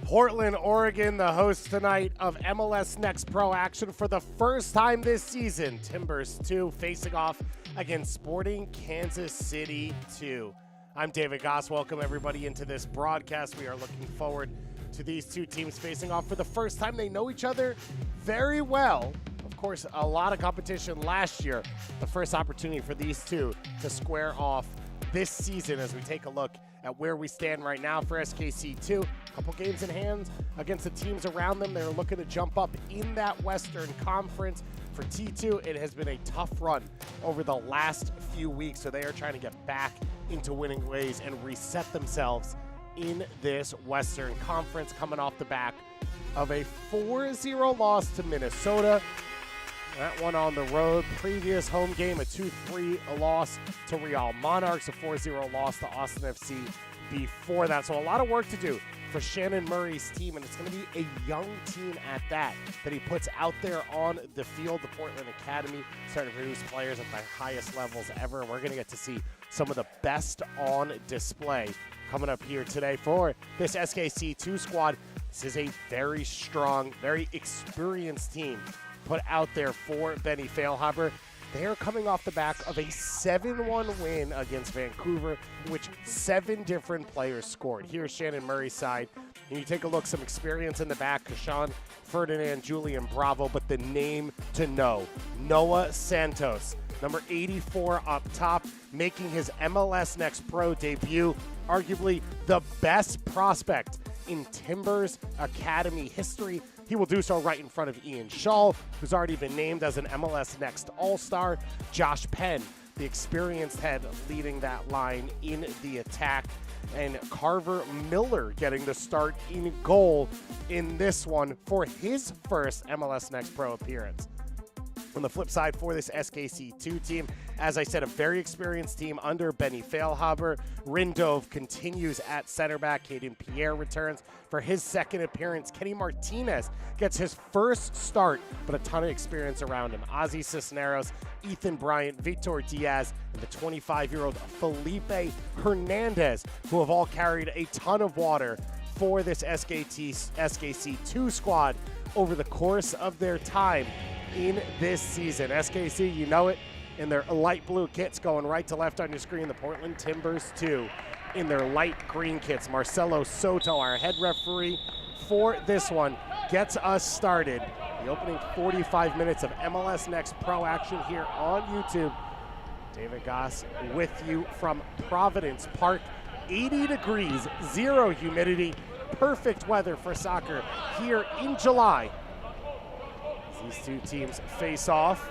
Portland, Oregon, the host tonight of MLS Next Pro action for the first time this season. Timbers2 facing off against Sporting Kansas City 2. I'm David Goss. Welcome everybody into this broadcast. We are looking forward to these two teams facing off for the first time. They know each other very well. Of course, a lot of competition last year. The first opportunity for these two to square off this season as we take a look at where we stand right now for SKC2. A couple games in hand against the teams around them. They're looking to jump up in that Western Conference. For T2, it has been a tough run over the last few weeks, so they are trying to get back into winning ways and reset themselves in this Western Conference, coming off the back of a 4-0 loss to Minnesota. That one on the road. Previous home game, a 2-3 loss to Real Monarchs, a 4-0 loss to Austin FC before that. So a lot of work to do for Shannon Murray's team, and it's going to be a young team at that he puts out there on the field. The Portland Academy starting to produce players at the highest levels ever, and we're going to get to see some of the best on display coming up here today for this SKC2 squad. This is a very strong, very experienced team put out there for Benny Feilhaber. They are coming off the back of a 7-1 win against Vancouver, in which 7 different players scored. Here's Shannon Murray's side. And you take a look, some experience in the back, Kashawn Ferdinand, Julian Bravo, but the name to know, Noah Santos, number 84 up top, making his MLS Next Pro debut, arguably the best prospect in Timbers Academy history. He will do so right in front of Ian Shaw, who's already been named as an MLS Next All-Star. Josh Penn, the experienced head leading that line in the attack. And Carver Miller getting the start in goal in this one for his first MLS Next Pro appearance. On the flip side for this SKC2 team, as I said, a very experienced team under Benny Feilhaber. Rindove continues at center back. Caden Pierre returns for his second appearance. Kenny Martinez gets his first start, but a ton of experience around him. Ozzy Cisneros, Ethan Bryant, Victor Diaz, and the 25-year-old Felipe Hernandez, who have all carried a ton of water for this SKC2 squad over the course of their time in this season. SKC, you know it, in their light blue kits going right to left on your screen. The Portland Timbers2 in their light green kits. Marcelo Soto, our head referee for this one, gets us started. The opening 45 minutes of MLS Next Pro action here on YouTube. David Goss with you from Providence Park. 80 degrees, 0 humidity, perfect weather for soccer here in July. These two teams face off.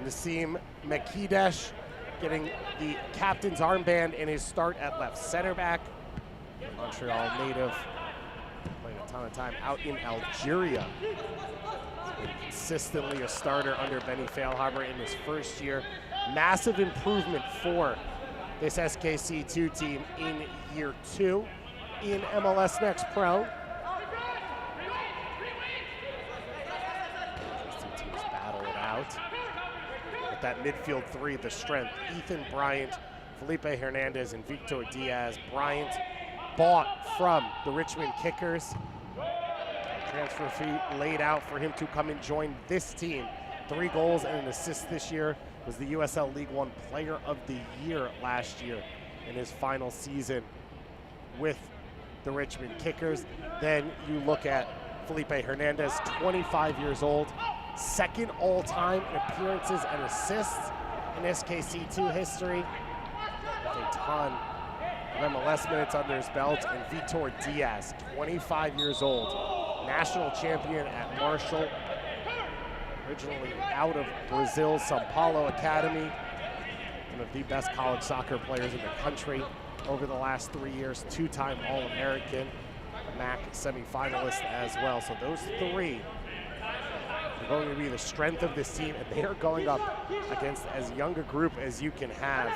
Nassim Mekidesh getting the captain's armband in his start at left center back. Montreal native, playing a ton of time out in Algeria. Been consistently a starter under Benny Feilhaber in his first year. Massive improvement for this SKC2 team in year 2 in MLS Next Pro. With that midfield 3, the strength, Ethan Bryant, Felipe Hernandez, and Victor Diaz. Bryant bought from the Richmond Kickers. Transfer fee laid out for him to come and join this team. 3 goals and an assist this year. Was the USL League One Player of the Year last year in his final season with the Richmond Kickers. Then you look at Felipe Hernandez, 25 years old. Second all-time in appearances and assists in SKC2 history, with a ton of MLS minutes under his belt. And Victor Diaz, 25 years old, national champion at Marshall, originally out of Brazil's São Paulo Academy, one of the best college soccer players in the country over the last 3 years, 2-time All-American, MAC semifinalist as well. So those 3 are going to be the strength of this team, and they are going up against as young a group as you can have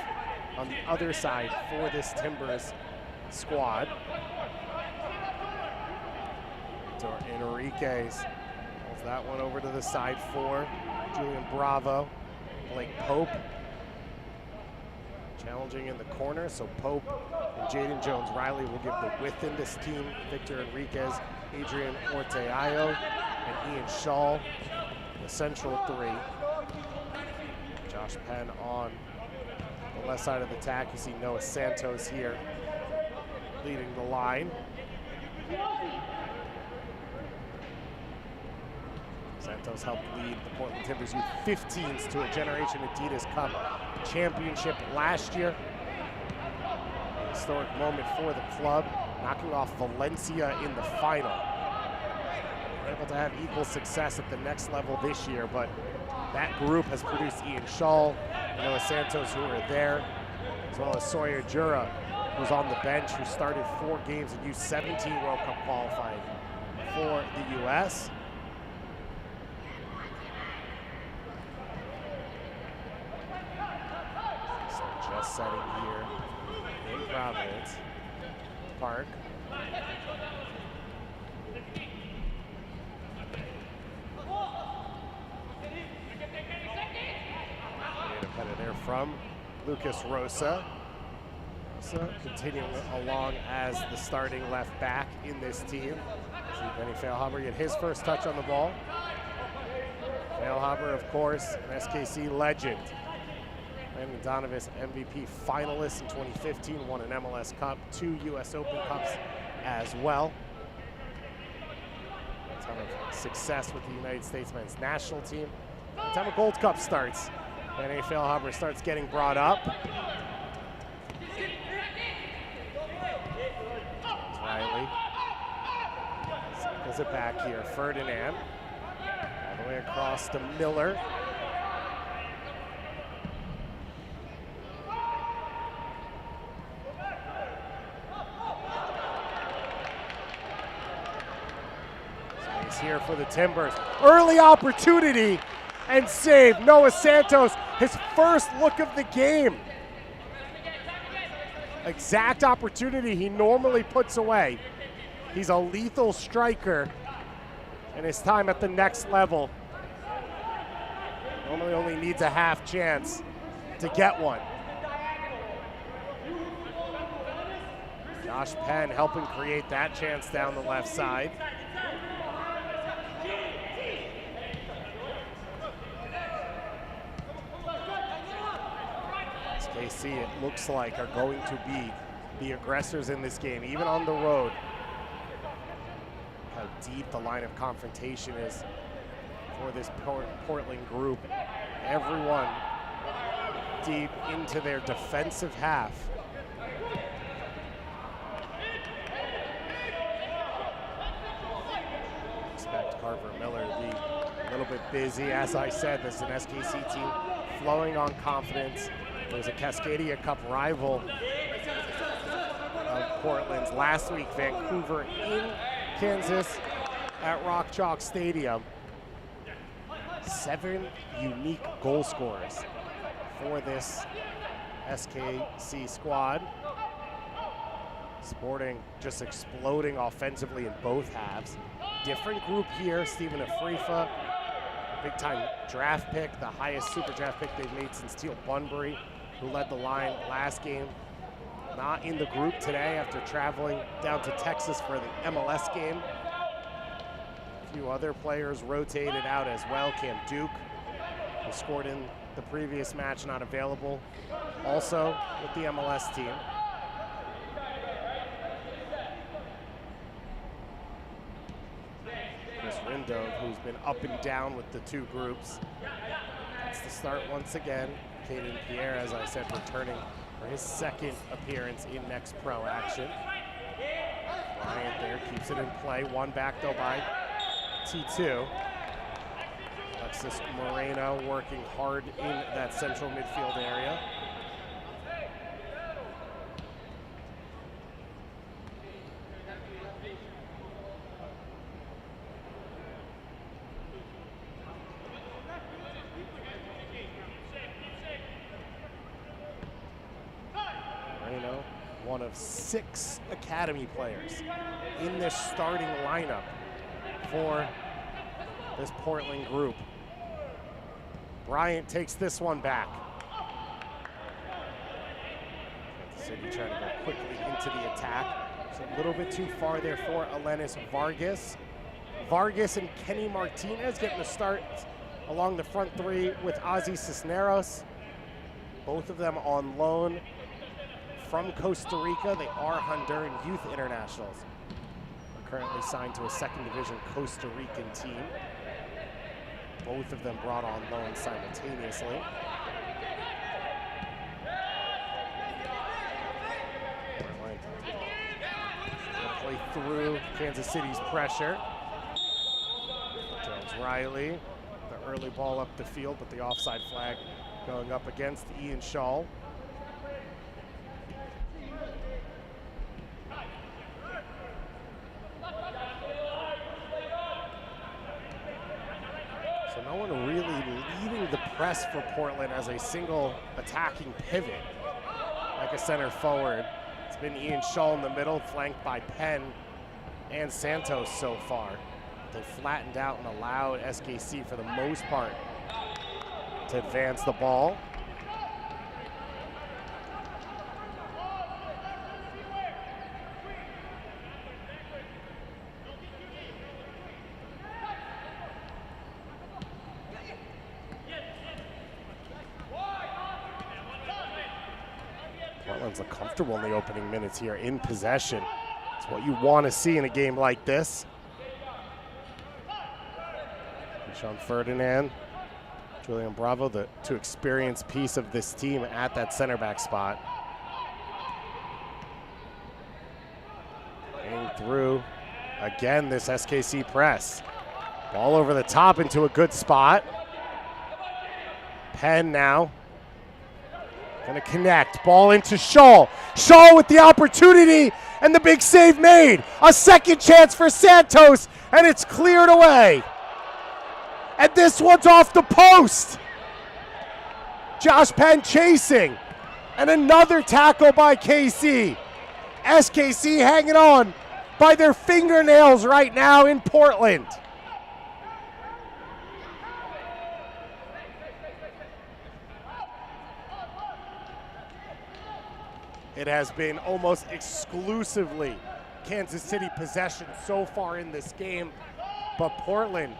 on the other side for this Timbers squad. Enriquez pulls that one over to the side for Julian Bravo. Blake Pope Challenging in the corner, so Pope and Jaden Jones-Riley will give the width in this team. Victor Enriquez, Adrian Orteayo, and Ian Shaw, the central three. Josh Penn on the left side of the tack. You see Noah Santos here leading the line. Santos helped lead the Portland Timbers U15s to a Generation Adidas Cup championship last year. A historic moment for the club, knocking off Valencia in the final. We're able to have equal success at the next level this year, but that group has produced Ian Shaw and Noah Santos, who are there, as well as Sawyer Jura, who's on the bench, who started 4 games in U17 World Cup qualifying for the U.S. So just setting here in Providence Park. There from Lucas Rosa. Continuing along as the starting left back in this team. See Benny Feilhaber get his first touch on the ball. Feilhaber, of course, an SKC legend. Brandon Donovan, MVP finalist in 2015, won an MLS Cup, 2 US Open Cups as well. A ton of success with the United States men's national team. By the time a Gold Cup starts, Benny Feilhaber starts getting brought up. Riley pulls it back here. Ferdinand all the way across to Miller. Space here for the Timbers. Early opportunity and save. Noah Santos, his first look of the game. Exact opportunity he normally puts away. He's a lethal striker, and his time at the next level normally only needs a half chance to get one. Josh Penn helping create that chance down the left side. SKC, it looks like, are going to be the aggressors in this game, even on the road. How deep the line of confrontation is for this Portland group. Everyone deep into their defensive half. Expect Carver Miller to be a little bit busy. As I said, this is an SKC team flowing on confidence. It was a Cascadia Cup rival of Portland's last week, Vancouver in Kansas at Rock Chalk Stadium. 7 unique goal scorers for this SKC squad. Sporting just exploding offensively in both halves. Different group here. Stephen Afrifa, big-time draft pick, the highest super draft pick they've made since Teal Bunbury, who led the line last game. Not in the group today after traveling down to Texas for the MLS game. A few other players rotated out as well. Cam Duke, who scored in the previous match, not available, also with the MLS team. Chris Rindo, who's been up and down with the 2 groups. That's the start once again. Caden Pierre, as I said, returning for his 2nd appearance in Next Pro action. Bryant there keeps it in play. One back though by T2. Alexis Moreno working hard in that central midfield area. One of 6 academy players in this starting lineup for this Portland group. Bryant takes this one back. City trying to go quickly into the attack. It's a little bit too far there for Elenis Vargas. Vargas and Kenny Martinez getting the start along the front three with Ozzy Cisneros. Both of them on loan from Costa Rica. They are Honduran youth internationals. They're currently signed to a second division Costa Rican team. Both of them brought on loan simultaneously. Play through Kansas City's pressure. Jones Riley, the early ball up the field, but the offside flag going up against Ian Shaw. So no one really leading the press for Portland as a single attacking pivot, like a center forward. It's been Ian Shaw in the middle, flanked by Penn and Santos so far. They flattened out and allowed SKC for the most part to advance the ball. Portland's comfortable in the opening minutes here in possession. It's what you want to see in a game like this. Sean Ferdinand, Julian Bravo, the too experienced piece of this team at that center back spot. Getting through again this SKC press. Ball over the top into a good spot. Penn now gonna connect, ball into Shaw. Shaw with the opportunity and the big save made. A second chance for Santos and it's cleared away. And this one's off the post. Josh Penn chasing. And another tackle by KC. SKC hanging on by their fingernails right now in Portland. It has been almost exclusively Kansas City possession so far in this game, but Portland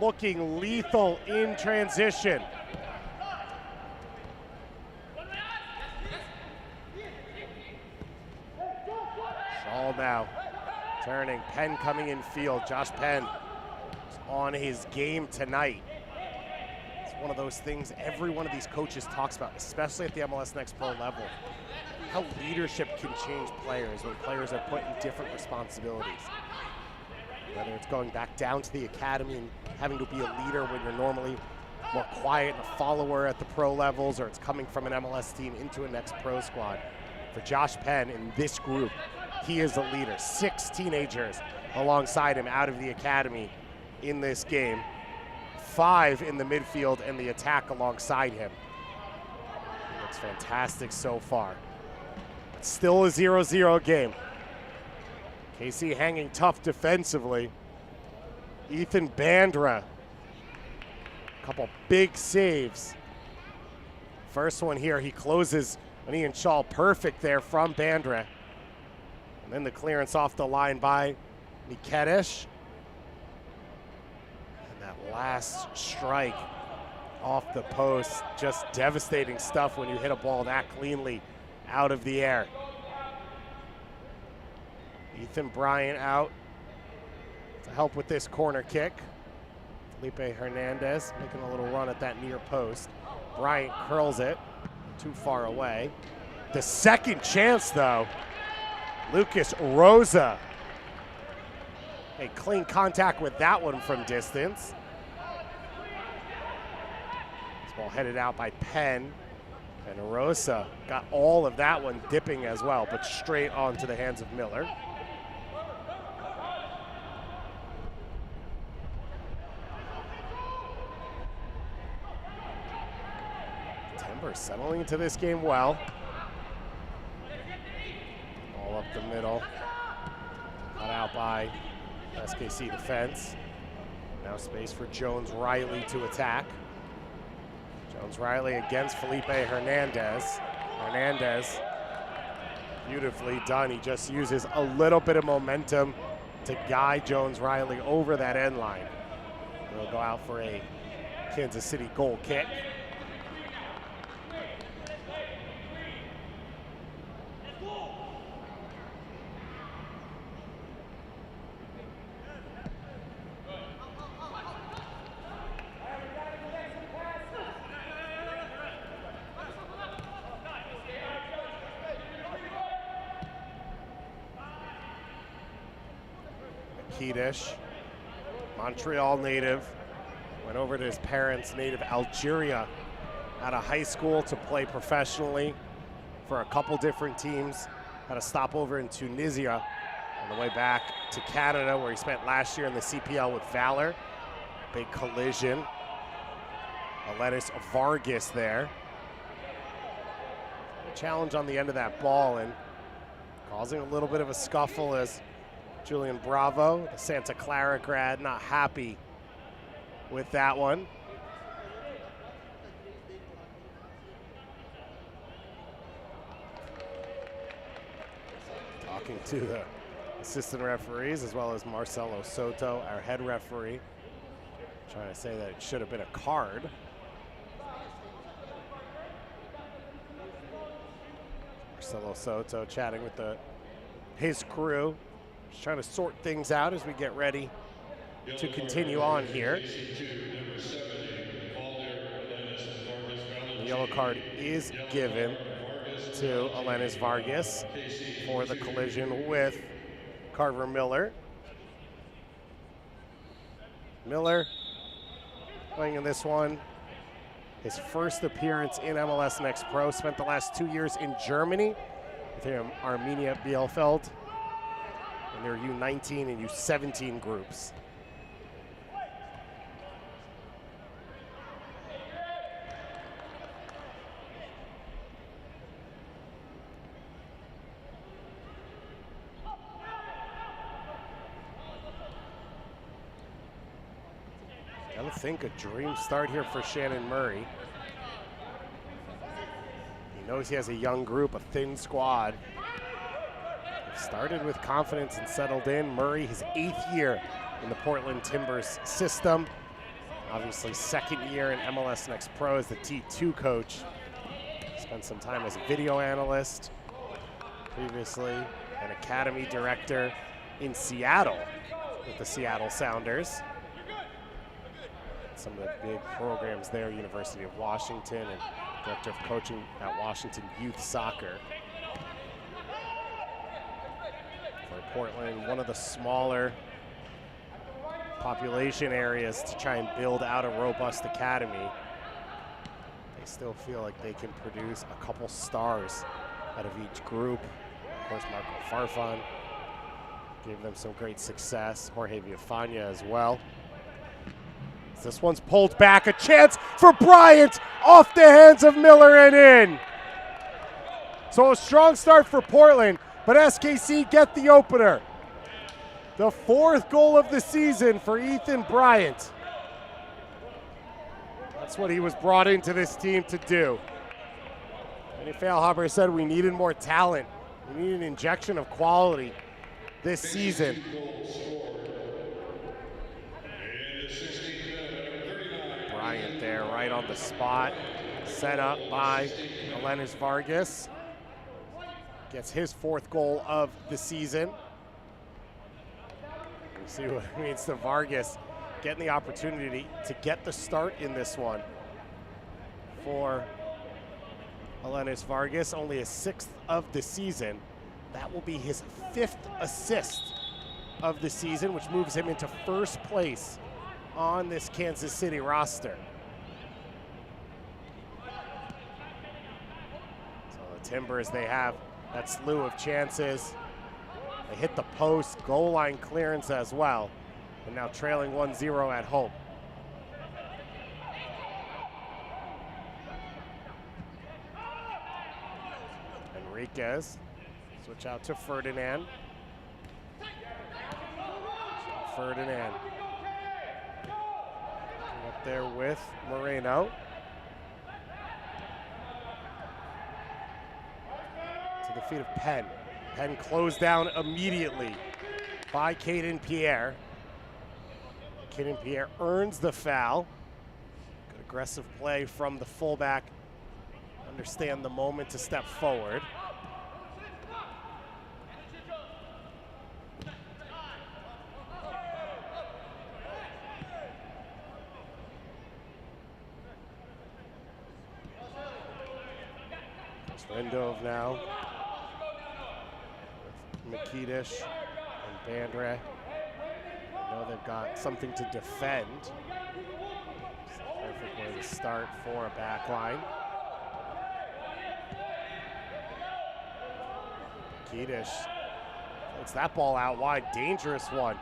looking lethal in transition. Shaw now turning, Penn coming in field. Josh Penn is on his game tonight. It's one of those things every one of these coaches talks about, especially at the MLS Next Pro level. How leadership can change players when players are put in different responsibilities. Whether it's going back down to the academy and having to be a leader when you're normally more quiet and a follower at the pro levels, or it's coming from an MLS team into a Next Pro squad. For Josh Penn in this group, he is a leader. 6 teenagers alongside him out of the academy in this game. 5 in the midfield and the attack alongside him. He looks fantastic so far. It's still a 0-0 game. KC hanging tough defensively. Ethan Bandra, a couple big saves. First one here, he closes on Ian Shaw, perfect there from Bandra. And then the clearance off the line by Mikedesh. And that last strike off the post, just devastating stuff when you hit a ball that cleanly out of the air. Ethan Bryant out to help with this corner kick. Felipe Hernandez making a little run at that near post. Bryant curls it, too far away. The second chance though, Lucas Rosa. A clean contact with that one from distance. This ball headed out by Penn. And Rosa got all of that one dipping as well, but straight onto the hands of Miller. Timbers settling into this game well. All up the middle. Cut out by SKC defense. Now space for Jones Riley to attack. Jones Riley against Felipe Hernandez. Hernandez Beautifully done. He just uses a little bit of momentum to guide Jones Riley over that end line. He'll go out for a Kansas City goal kick. Kiddish, Montreal native, went over to his parents' native Algeria out of high school to play professionally for a couple different teams. Had a stopover in Tunisia on the way back to Canada, where he spent last year in the CPL with Valor. Big collision. Alenis Vargas there. A challenge on the end of that ball and causing a little bit of a scuffle as Julian Bravo, the Santa Clara grad, not happy with that one. Talking to the assistant referees as well as Marcelo Soto, our head referee, trying to say that it should have been a card. Marcelo Soto chatting with his crew, just trying to sort things out as we get ready to continue on here. The yellow card is given to Alenis Vargas for the collision with Carver Miller. Miller playing in this one, his first appearance in MLS Next Pro, spent the last 2 years in Germany with Arminia Bielefeld in their U19 and U17 groups. I think a dream start here for Shannon Murray. He knows he has a young group, a thin squad. He started with confidence and settled in. Murray, his 8th year in the Portland Timbers system. Obviously, 2nd year in MLS Next Pro as the T2 coach. Spent some time as a video analyst. Previously, an academy director in Seattle with the Seattle Sounders. Some of the big programs there, University of Washington, and director of coaching at Washington Youth Soccer. For Portland, one of the smaller population areas to try and build out a robust academy. They still feel like they can produce a couple stars out of each group. Of course, Marco Farfan gave them some great success. Jorge Villafana as well. This one's pulled back, a chance for Bryant, off the hands of Miller and in. So a strong start for Portland, but SKC get the opener. The 4th goal of the season for Ethan Bryant. That's what he was brought into this team to do. Danny Feilhaber said we needed more talent. We need an injection of quality this season. Bryant there, right on the spot, set up by Alenis Vargas. Gets his 4th goal of the season. We see what it means to Vargas getting the opportunity to get the start in this one. For Alenis Vargas, only his 6th of the season. That will be his 5th assist of the season, which moves him into 1st place on this Kansas City roster. So the Timbers, they have that slew of chances. They hit the post, goal line clearance as well, and now trailing 1-0 at home. Enriquez, switch out to Ferdinand. Ferdinand up there with Moreno. to the feet of Penn. Penn closed down immediately by Caden Pierre. Caden Pierre earns the foul. Good aggressive play from the fullback. Understand the moment to step forward. Rendove now. Makitish and Bandre. I know they've got something to defend. It's a perfect way to start for a back line. Makitish puts that ball out wide. Dangerous one.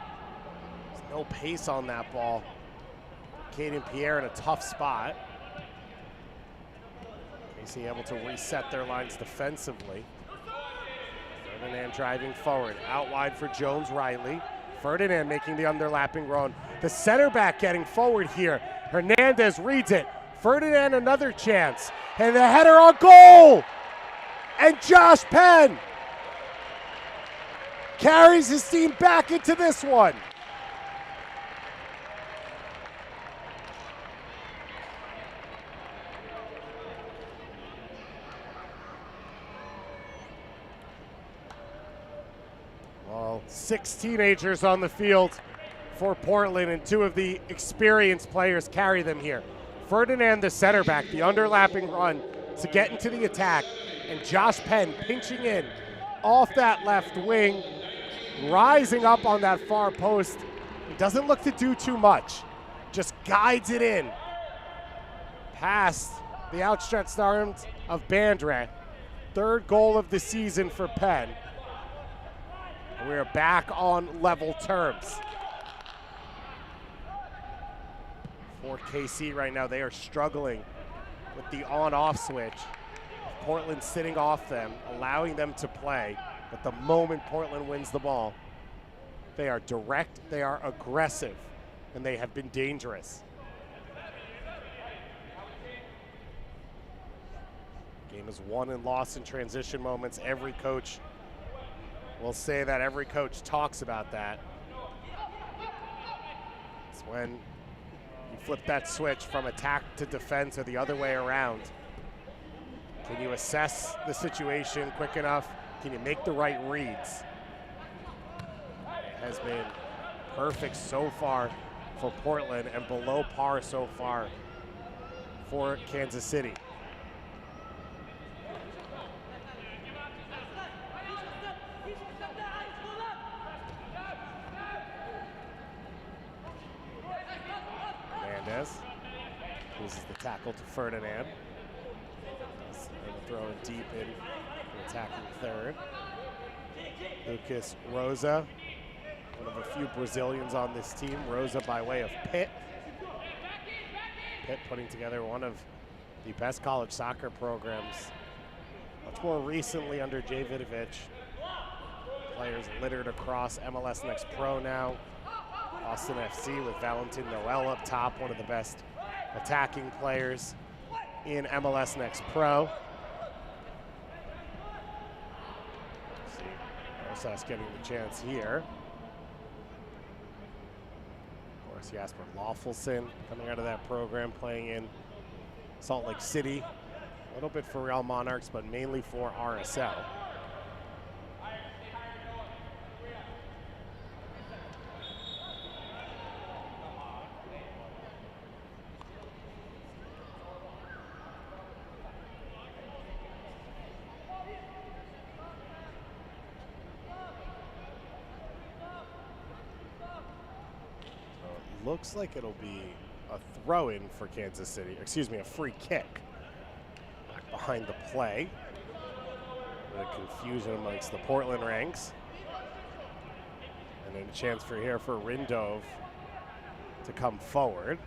There's no pace on that ball. Caden Pierre in a tough spot. Casey able to reset their lines defensively. Ferdinand driving forward, out wide for Jones Riley. Ferdinand making the underlapping run. The center back getting forward here. Hernandez reads it. Ferdinand another chance. And the header on goal! And Josh Penn carries his team back into this one. Well, 6 teenagers on the field for Portland, and 2 of the experienced players carry them here. Ferdinand, the center back, the underlapping run to get into the attack, and Josh Penn pinching in off that left wing, rising up on that far post. He doesn't look to do too much, just guides it in past the outstretched arms of Bandre. 3rd goal of the season for Penn. We're back on level terms. For KC right now, they are struggling with the on-off switch. Portland sitting off them, allowing them to play. But the moment Portland wins the ball, they are direct, they are aggressive, and they have been dangerous. Game is won and lost in transition moments. Every coach will say that. Every coach talks about that. It's when you flip that switch from attack to defense or the other way around. Can you assess the situation quick enough? Can you make the right reads? It has been perfect so far for Portland and below par so far for Kansas City. Uses the tackle to Ferdinand. Throw it deep in the attacking third. Lucas Rosa, one of a few Brazilians on this team. Rosa by way of Pitt. Pitt putting together one of the best college soccer programs. Much more recently under Jay Vidovich. Players littered across MLS Next Pro now. Austin FC with Valentin Noel up top, one of the best attacking players in MLS Next Pro. Rosas getting the chance here. Of course, Jasper Lawfulson coming out of that program, playing in Salt Lake City. A little bit for Real Monarchs, but mainly for RSL. Looks like it'll be a throw-in for Kansas City. Excuse me, a free kick. Back behind the play. A bit of confusion amongst the Portland ranks. And then a chance for Rindove to come forward.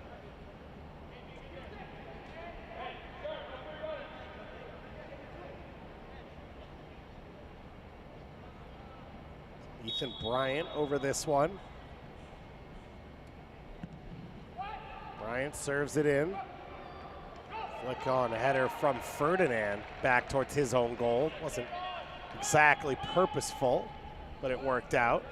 Ethan Bryant over this one. Bryant serves it in. Flick on a header from Ferdinand back towards his own goal. Wasn't exactly purposeful, but it worked out.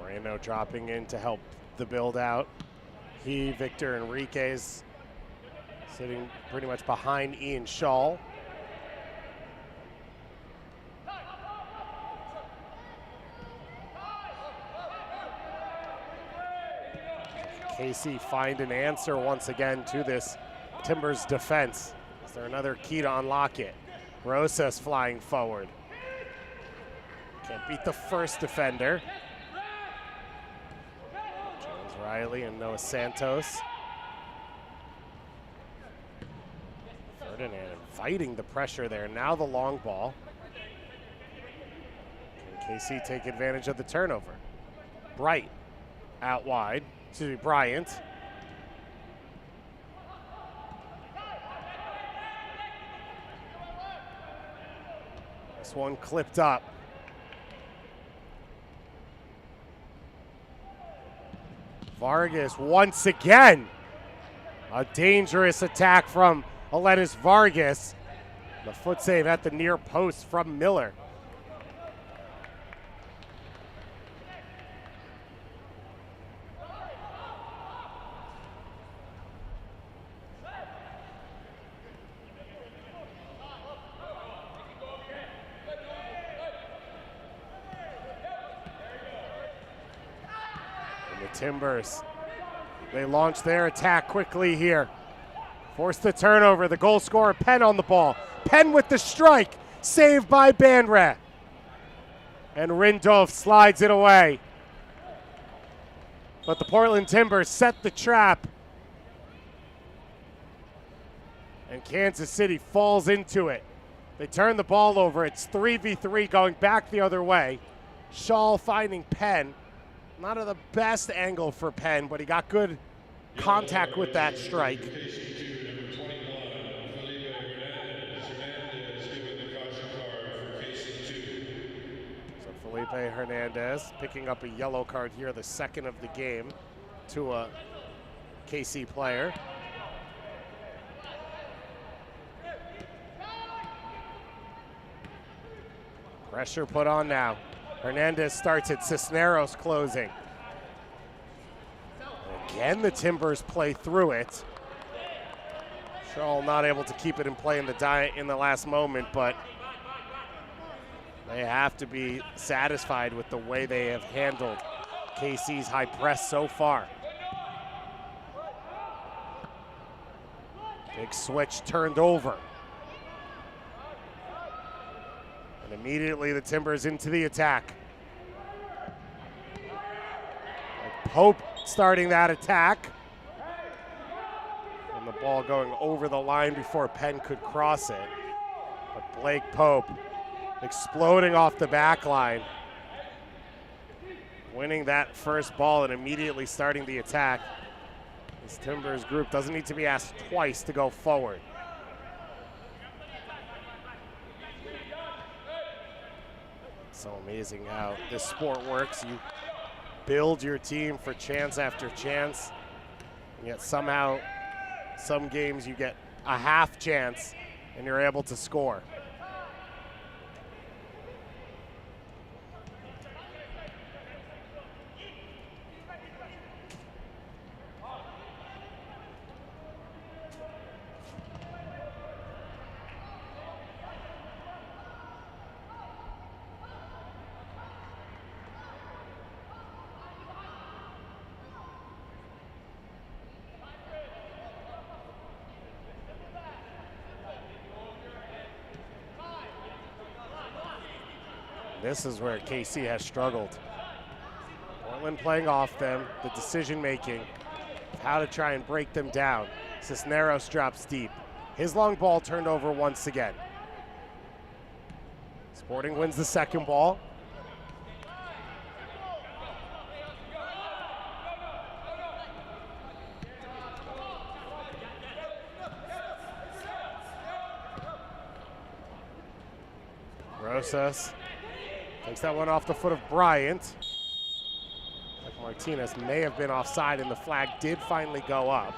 Moreno dropping in to help the build out. Victor Enriquez sitting pretty much behind Ian Shaw. KC find an answer once again to this Timbers defense. Is there another key to unlock it? Rosas flying forward. Can't beat the first defender. James Riley and Noah Santos. Ferdinand inviting the pressure there. Now the long ball. Can KC take advantage of the turnover? Bright out wide. Excuse me, Bryant. This one clipped up. Vargas once again. A dangerous attack from Alenis Vargas. The foot save at the near post from Miller. Timbers, they launch their attack quickly here. Force the turnover, the goal scorer, Penn on the ball. Penn with the strike, saved by Bandra. And Rindolph slides it away. But the Portland Timbers set the trap. And Kansas City falls into it. They turn the ball over, it's 3v3 going back the other way. Shaw finding Penn. Not at the best angle for Penn, but he got good contact with that strike. So Felipe Hernandez picking up a yellow card here, the second of the game, to a KC player. Pressure put on now. Hernandez starts it, Cisneros closing. Again, the Timbers play through it. Shaw not able to keep it in play in the last moment, but they have to be satisfied with the way they have handled KC's high press so far. Big switch turned over. And immediately the Timbers into the attack. Pope starting that attack. And the ball going over the line before Penn could cross it. But Blake Pope exploding off the back line. Winning that first ball and immediately starting the attack. This Timbers group doesn't need to be asked twice to go forward. So amazing how this sport works. You build your team for chance after chance, and yet somehow, some games you get a half chance and you're able to score. This is where KC has struggled. Portland playing off them, the decision making, how to try and break them down. Cisneros drops deep. His long ball turned over once again. Sporting wins the second ball. Rosas takes that one off the foot of Bryant. Martinez may have been offside, and the flag did finally go up.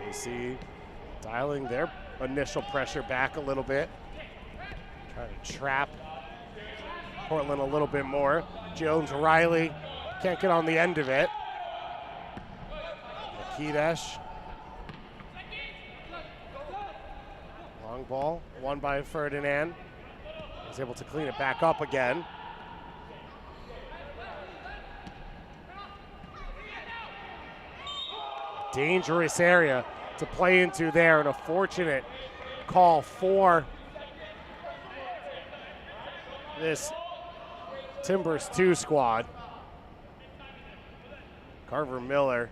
KC dialing their initial pressure back a little bit. Trying to trap Portland a little bit more. Jones-Riley can't get on the end of it. Makidesh. Long ball, won by Ferdinand. He's able to clean it back up again. Dangerous area to play into there, and a fortunate call for this Timbers2 squad. Carver Miller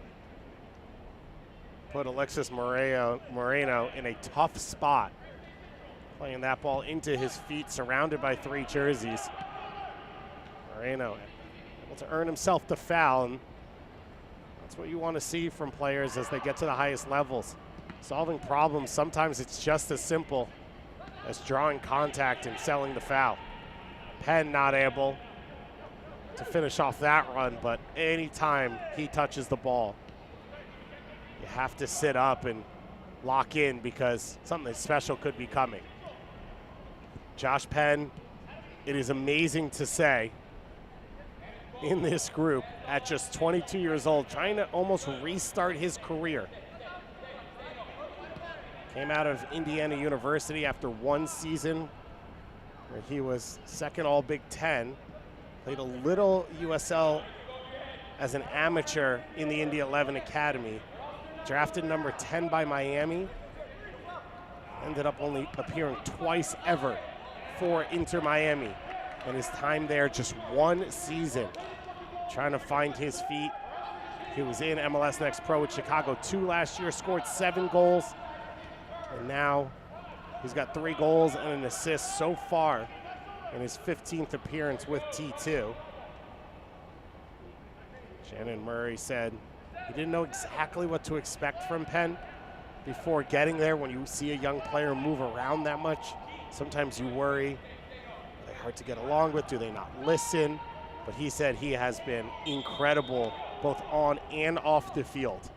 put Alexis Moreno in a tough spot, playing that ball into his feet, surrounded by 3 jerseys. Moreno able to earn himself the foul, and that's what you want to see from players as they get to the highest levels. Solving problems, sometimes it's just as simple as drawing contact and selling the foul. Penn not able to finish off that run, but anytime he touches the ball, you have to sit up and lock in because something special could be coming. Josh Penn, it is amazing to say, in this group at just 22 years old, trying to almost restart his career. Came out of Indiana University after 1 season where he was second all Big Ten. Played a little USL as an amateur in the Indy 11 Academy. Drafted number 10 by Miami. Ended up only appearing twice ever for Inter Miami. And his time there, just 1 season, trying to find his feet. He was in MLS Next Pro with Chicago 2 last year, scored 7 goals. And now he's got 3 goals and an assist so far in his 15th appearance with T2. Shannon Murray said he didn't know exactly what to expect from Penn before getting there. When you see a young player move around that much, sometimes you worry, hard to get along with, do they not listen? But he said he has been incredible both on and off the field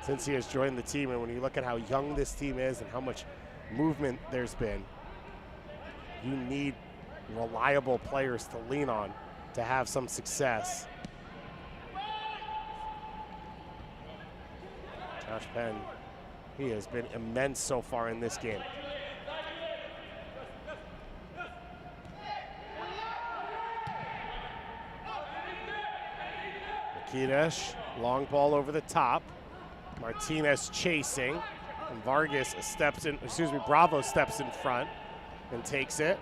since he has joined the team. And when you look at how young this team is and how much movement there's been, you need reliable players to lean on to have some success. Josh Penn, he has been immense so far in this game. Makidesh, long ball over the top. Martinez chasing, and Vargas steps in, Bravo steps in front and takes it.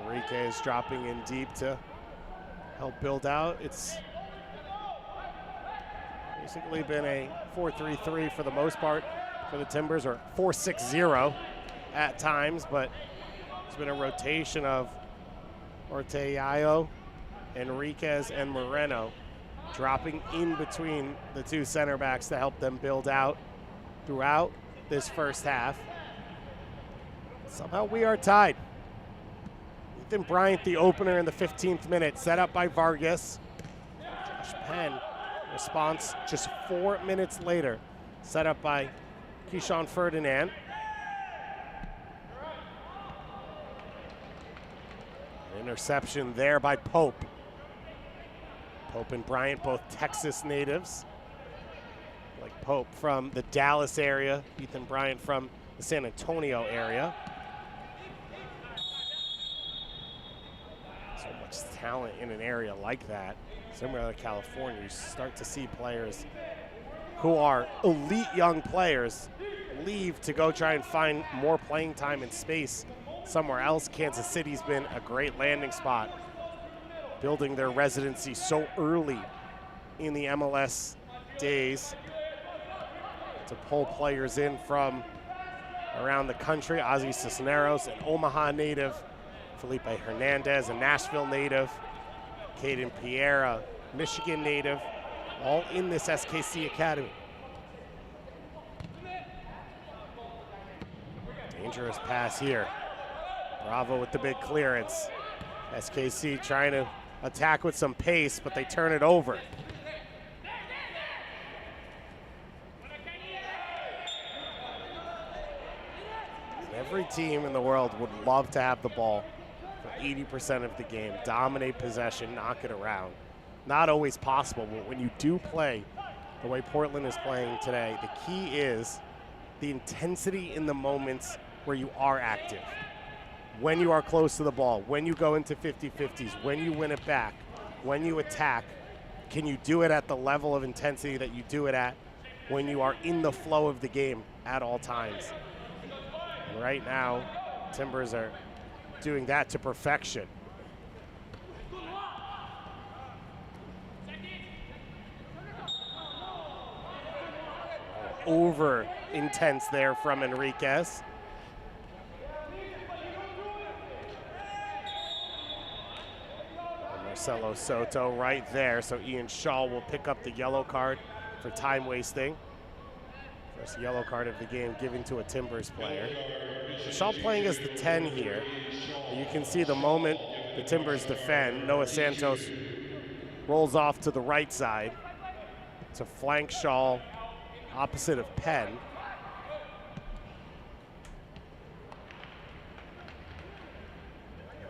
Enrique is dropping in deep to help build out. It's basically been a 4-3-3 for the most part for the Timbers, or 4-6-0 at times, but it's been a rotation of Ortegayo, Enriquez, and Moreno dropping in between the 2 center backs to help them build out throughout this first half. Somehow we are tied. Ethan Bryant, the opener in the 15th minute, set up by Vargas. Josh Penn, response just 4 minutes later, set up by Keyshawn Ferdinand. Interception there by Pope. Pope and Bryant, both Texas natives. Like Pope from the Dallas area, Ethan Bryant from the San Antonio area. So much talent in an area like that. Similar to California, you start to see players who are elite young players leave to go try and find more playing time and space somewhere else. Kansas City's been a great landing spot, building their residency so early in the MLS days to pull players in from around the country. Ozzy Cisneros, an Omaha native. Felipe Hernandez, a Nashville native. Caden Pierre, a Michigan native, all in this SKC Academy. Dangerous pass here. Bravo with the big clearance. SKC trying to attack with some pace, but they turn it over. Every team in the world would love to have the ball for 80% of the game, dominate possession, knock it around. Not always possible, but when you do play the way Portland is playing today, the key is the intensity in the moments where you are active. When you are close to the ball, when you go into 50-50s, when you win it back, when you attack, can you do it at the level of intensity that you do it at when you are in the flow of the game at all times? And right now, Timbers are doing that to perfection. Over intense there from Enriquez. And Marcelo Soto right there, so Ian Shaw will pick up the yellow card for time wasting. First yellow card of the game given to a Timbers player. Shaw playing as the 10 here. You can see the moment the Timbers defend, Noah Santos rolls off to the right side to flank Shaw opposite of Penn.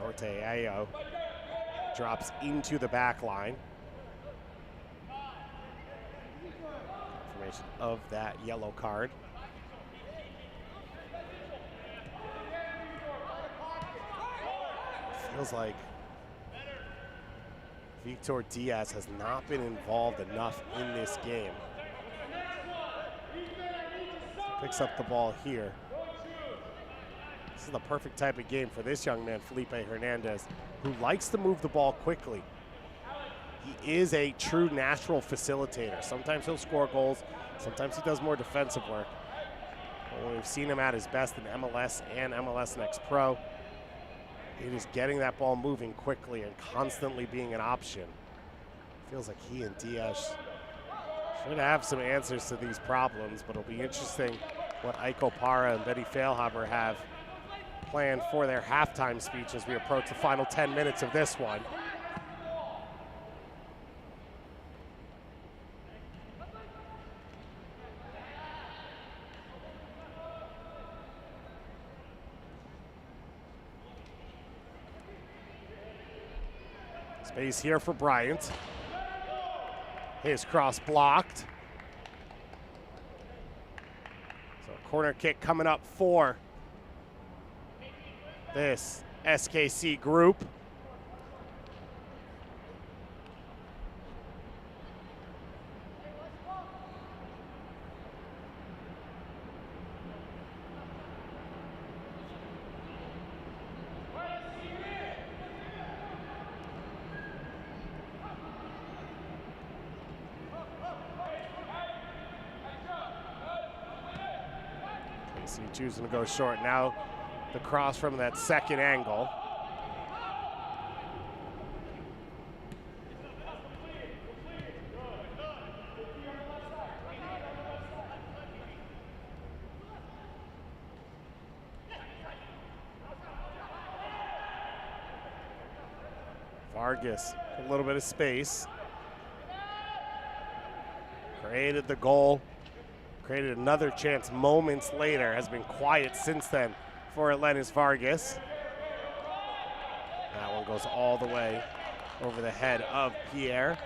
Ortega drops into the back line. Confirmation of that yellow card. Feels like Victor Diaz has not been involved enough in this game. Picks up the ball here. This is the perfect type of game for this young man, Felipe Hernandez, who likes to move the ball quickly. He is a true natural facilitator. Sometimes he'll score goals, sometimes he does more defensive work. But when we've seen him at his best in MLS and MLS Next Pro, it is getting that ball moving quickly and constantly being an option. Feels like he and Diaz should have some answers to these problems, but it'll be interesting what Aiko Para and Betty Failhaber have planned for their halftime speech as we approach the final 10 minutes of this one. Space here for Bryant. His cross blocked. So corner kick coming up for this SKC group. Choosing to go short. Now the cross from that second angle. Vargas, a little bit of space. Created the goal. Created another chance moments later, has been quiet since then for Elenis Vargas. That one goes all the way over the head of Pierre.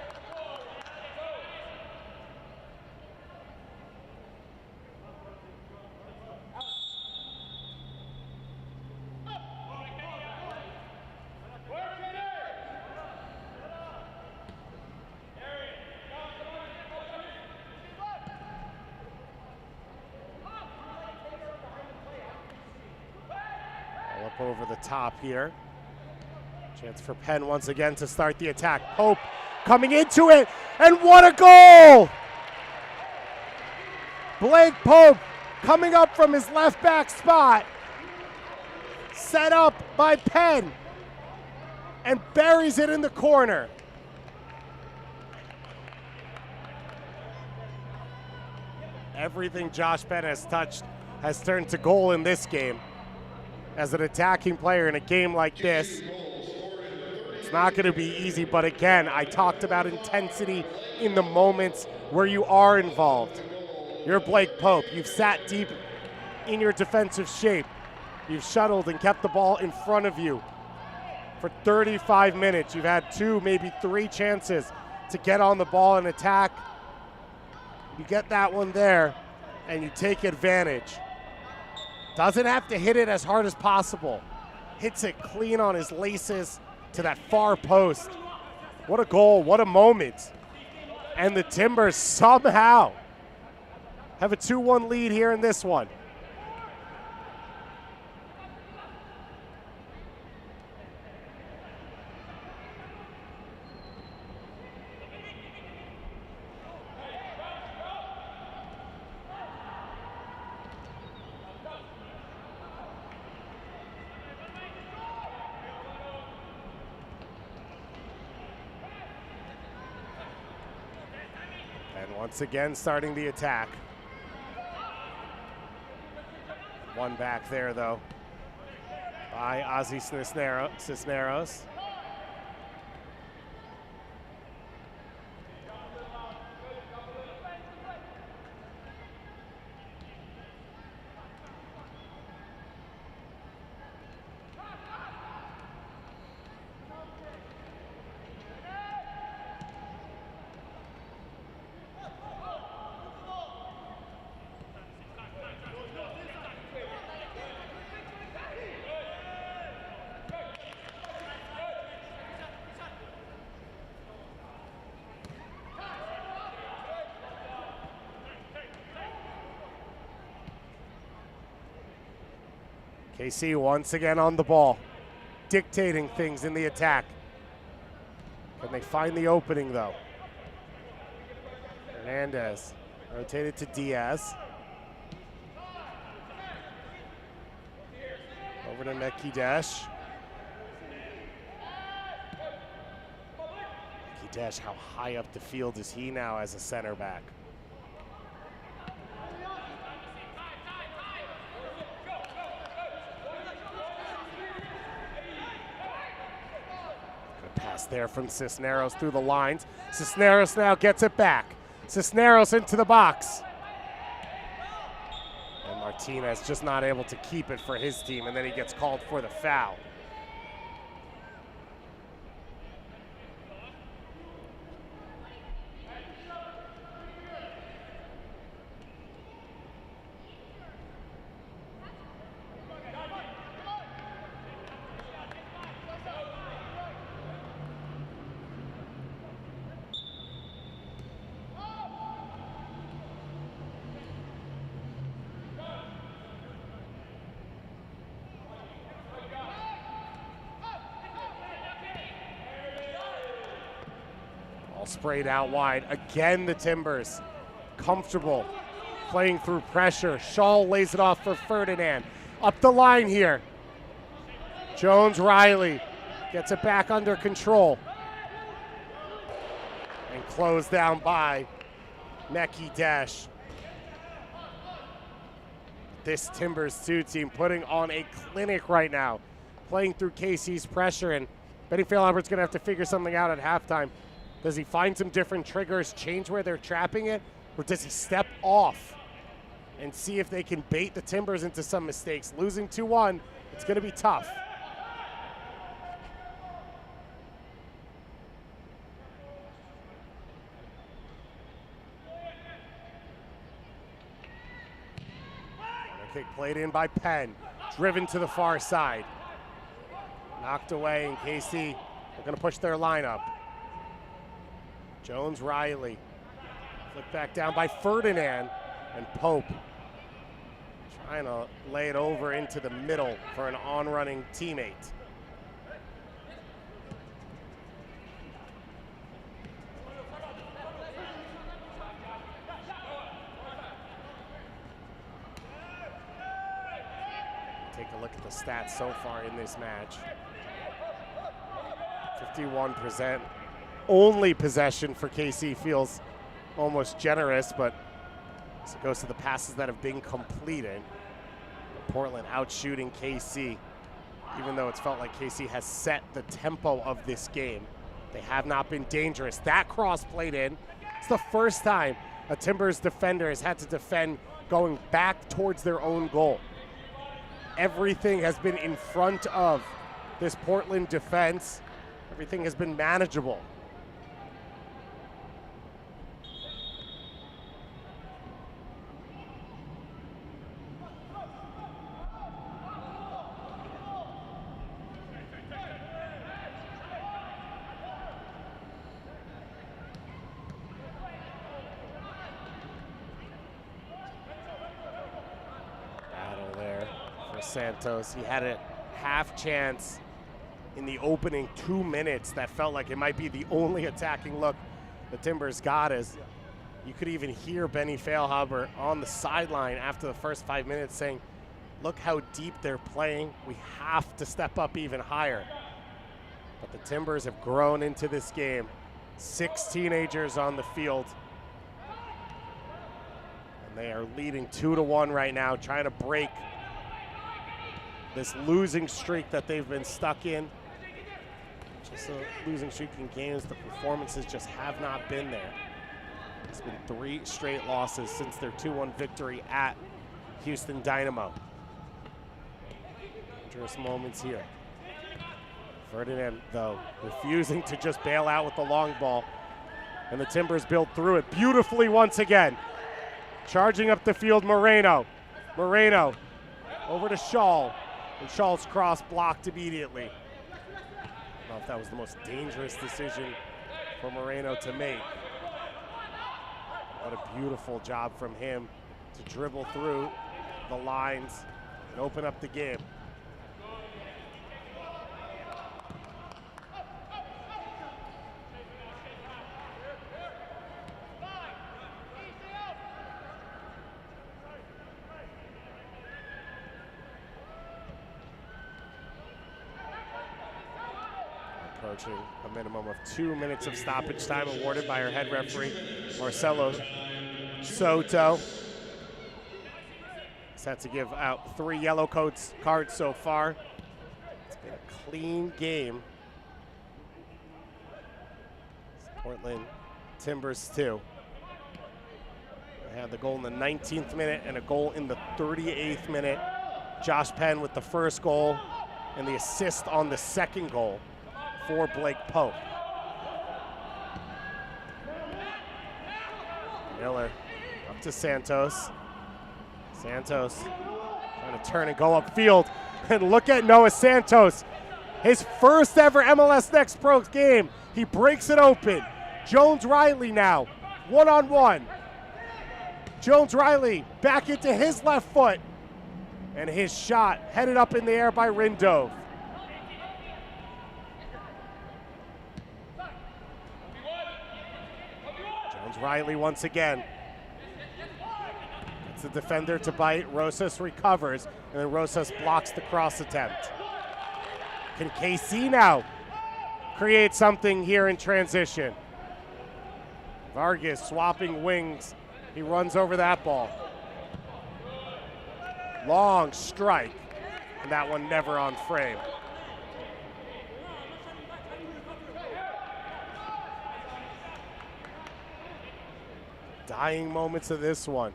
Up over the top here. Chance for Penn once again to start the attack. Pope coming into it, and what a goal! Blake Pope coming up from his left back spot. Set up by Penn, and buries it in the corner. Everything Josh Penn has touched has turned to goal in this game. As an attacking player in a game like this, it's not going to be easy, but again, I talked about intensity in the moments where you are involved. You're Blake Pope. You've sat deep in your defensive shape. You've shuttled and kept the ball in front of you for 35 minutes. You've had 2, maybe 3 chances to get on the ball and attack. You get that one there, and you take advantage. Doesn't have to hit it as hard as possible. Hits it clean on his laces to that far post. What a goal, what a moment. And the Timbers somehow have a 2-1 lead here in this one. And once again, starting the attack. One back there, though, by Ozzy Cisneros. KC once again on the ball, dictating things in the attack. Can they find the opening, though? Hernandez rotated to Diaz. Over to Mekidesh. Mekidesh, how high up the field is he now as a center back? Pass there from Cisneros through the lines. Cisneros now gets it back. Cisneros into the box. And Martinez just not able to keep it for his team, and then he gets called for the foul. Sprayed out wide. Again, the Timbers comfortable playing through pressure. Shaw lays it off for Ferdinand. Up the line here. Jones-Riley gets it back under control. And closed down by Mekidesh. This Timbers2 team putting on a clinic right now, playing through KC's pressure, and Benny Fairlambert's going to have to figure something out at halftime. Does he find some different triggers, change where they're trapping it, or does he step off and see if they can bait the Timbers into some mistakes? Losing 2-1, it's going to be tough. Kick played in by Penn, driven to the far side. Knocked away, and KC, they're going to push their lineup. Jones-Riley, flipped back down by Ferdinand, and Pope trying to lay it over into the middle for an on-running teammate. Take a look at the stats so far in this match. 51% only possession for KC feels almost generous, but as it goes to the passes that have been completed, Portland out shooting KC. Even though it's felt like KC has set the tempo of this game, they have not been dangerous. That cross played in. It's the first time a Timbers defender has had to defend going back towards their own goal. Everything has been in front of this Portland defense. Everything has been manageable. Battle there for Santos. He had a half chance in the opening 2 minutes that felt like it might be the only attacking look the Timbers got, as you could even hear Benny Feilhaber on the sideline after the first 5 minutes saying, look how deep they're playing. We have to step up even higher. But the Timbers have grown into this game. 6 teenagers on the field. And they are leading 2-1 right now, trying to break this losing streak that they've been stuck in. Just a losing streak in games. The performances just have not been there. It's been 3 straight losses since their 2-1 victory at Houston Dynamo. Dangerous moments here. Ferdinand, though, refusing to just bail out with the long ball. And the Timbers build through it beautifully once again. Charging up the field, Moreno. Moreno over to Shaw. And Shaw's cross blocked immediately. I don't know if that was the most dangerous decision for Moreno to make. What a beautiful job from him to dribble through the lines and open up the game. Approaching a minimum of 2 minutes of stoppage time awarded by our head referee, Marcelo Soto. He's had to give out 3 yellow cards so far. It's been a clean game. Portland Timbers 2. They had the goal in the 19th minute and a goal in the 38th minute. Josh Penn with the first goal and the assist on the second goal for Blake Pope. Miller up to Santos. Santos trying to turn and go upfield. And look at Noah Santos. His first ever MLS Next Pro game. He breaks it open. Jones Riley now, one-on-one. Jones Riley back into his left foot. And his shot headed up in the air by Rindove. Riley once again. It's the defender to bite. Rosas recovers, and then Rosas blocks the cross attempt. Can KC now create something here in transition? Vargas swapping wings. He runs over that ball. Long strike, and that one never on frame. Dying moments of this one.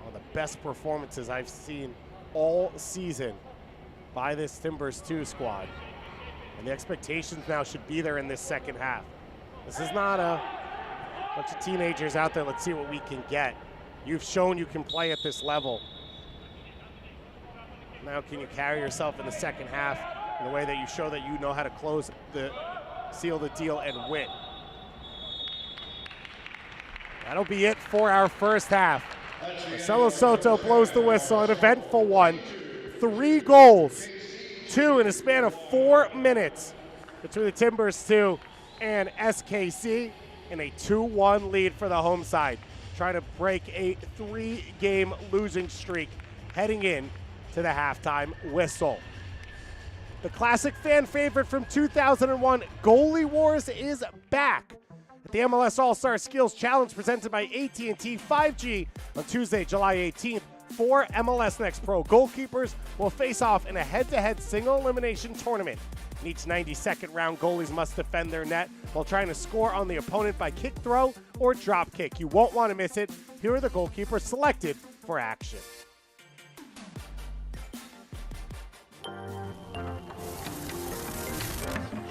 One of the best performances I've seen all season by this Timbers 2 squad. And the expectations now should be there in this second half. This is not a bunch of teenagers out there, let's see what we can get. You've shown you can play at this level. Now can you carry yourself in the second half in a way that you show that you know how to seal the deal and win. That'll be it for our first half Marcelo Soto blows the whistle, an eventful one. 3 goals, 2 in a span of 4 minutes between the Timbers2 and SKC, in a 2-1 lead for the home side, trying to break a 3-game losing streak heading in to the halftime whistle. The classic fan favorite from 2001, Goalie Wars, is back at the MLS All-Star Skills Challenge presented by AT&T 5G on Tuesday, July 18th. 4 MLS Next Pro goalkeepers will face off in a head-to-head single elimination tournament. In each 92nd round, goalies must defend their net while trying to score on the opponent by kick throw or drop kick. You won't want to miss it. Here are the goalkeepers selected for action.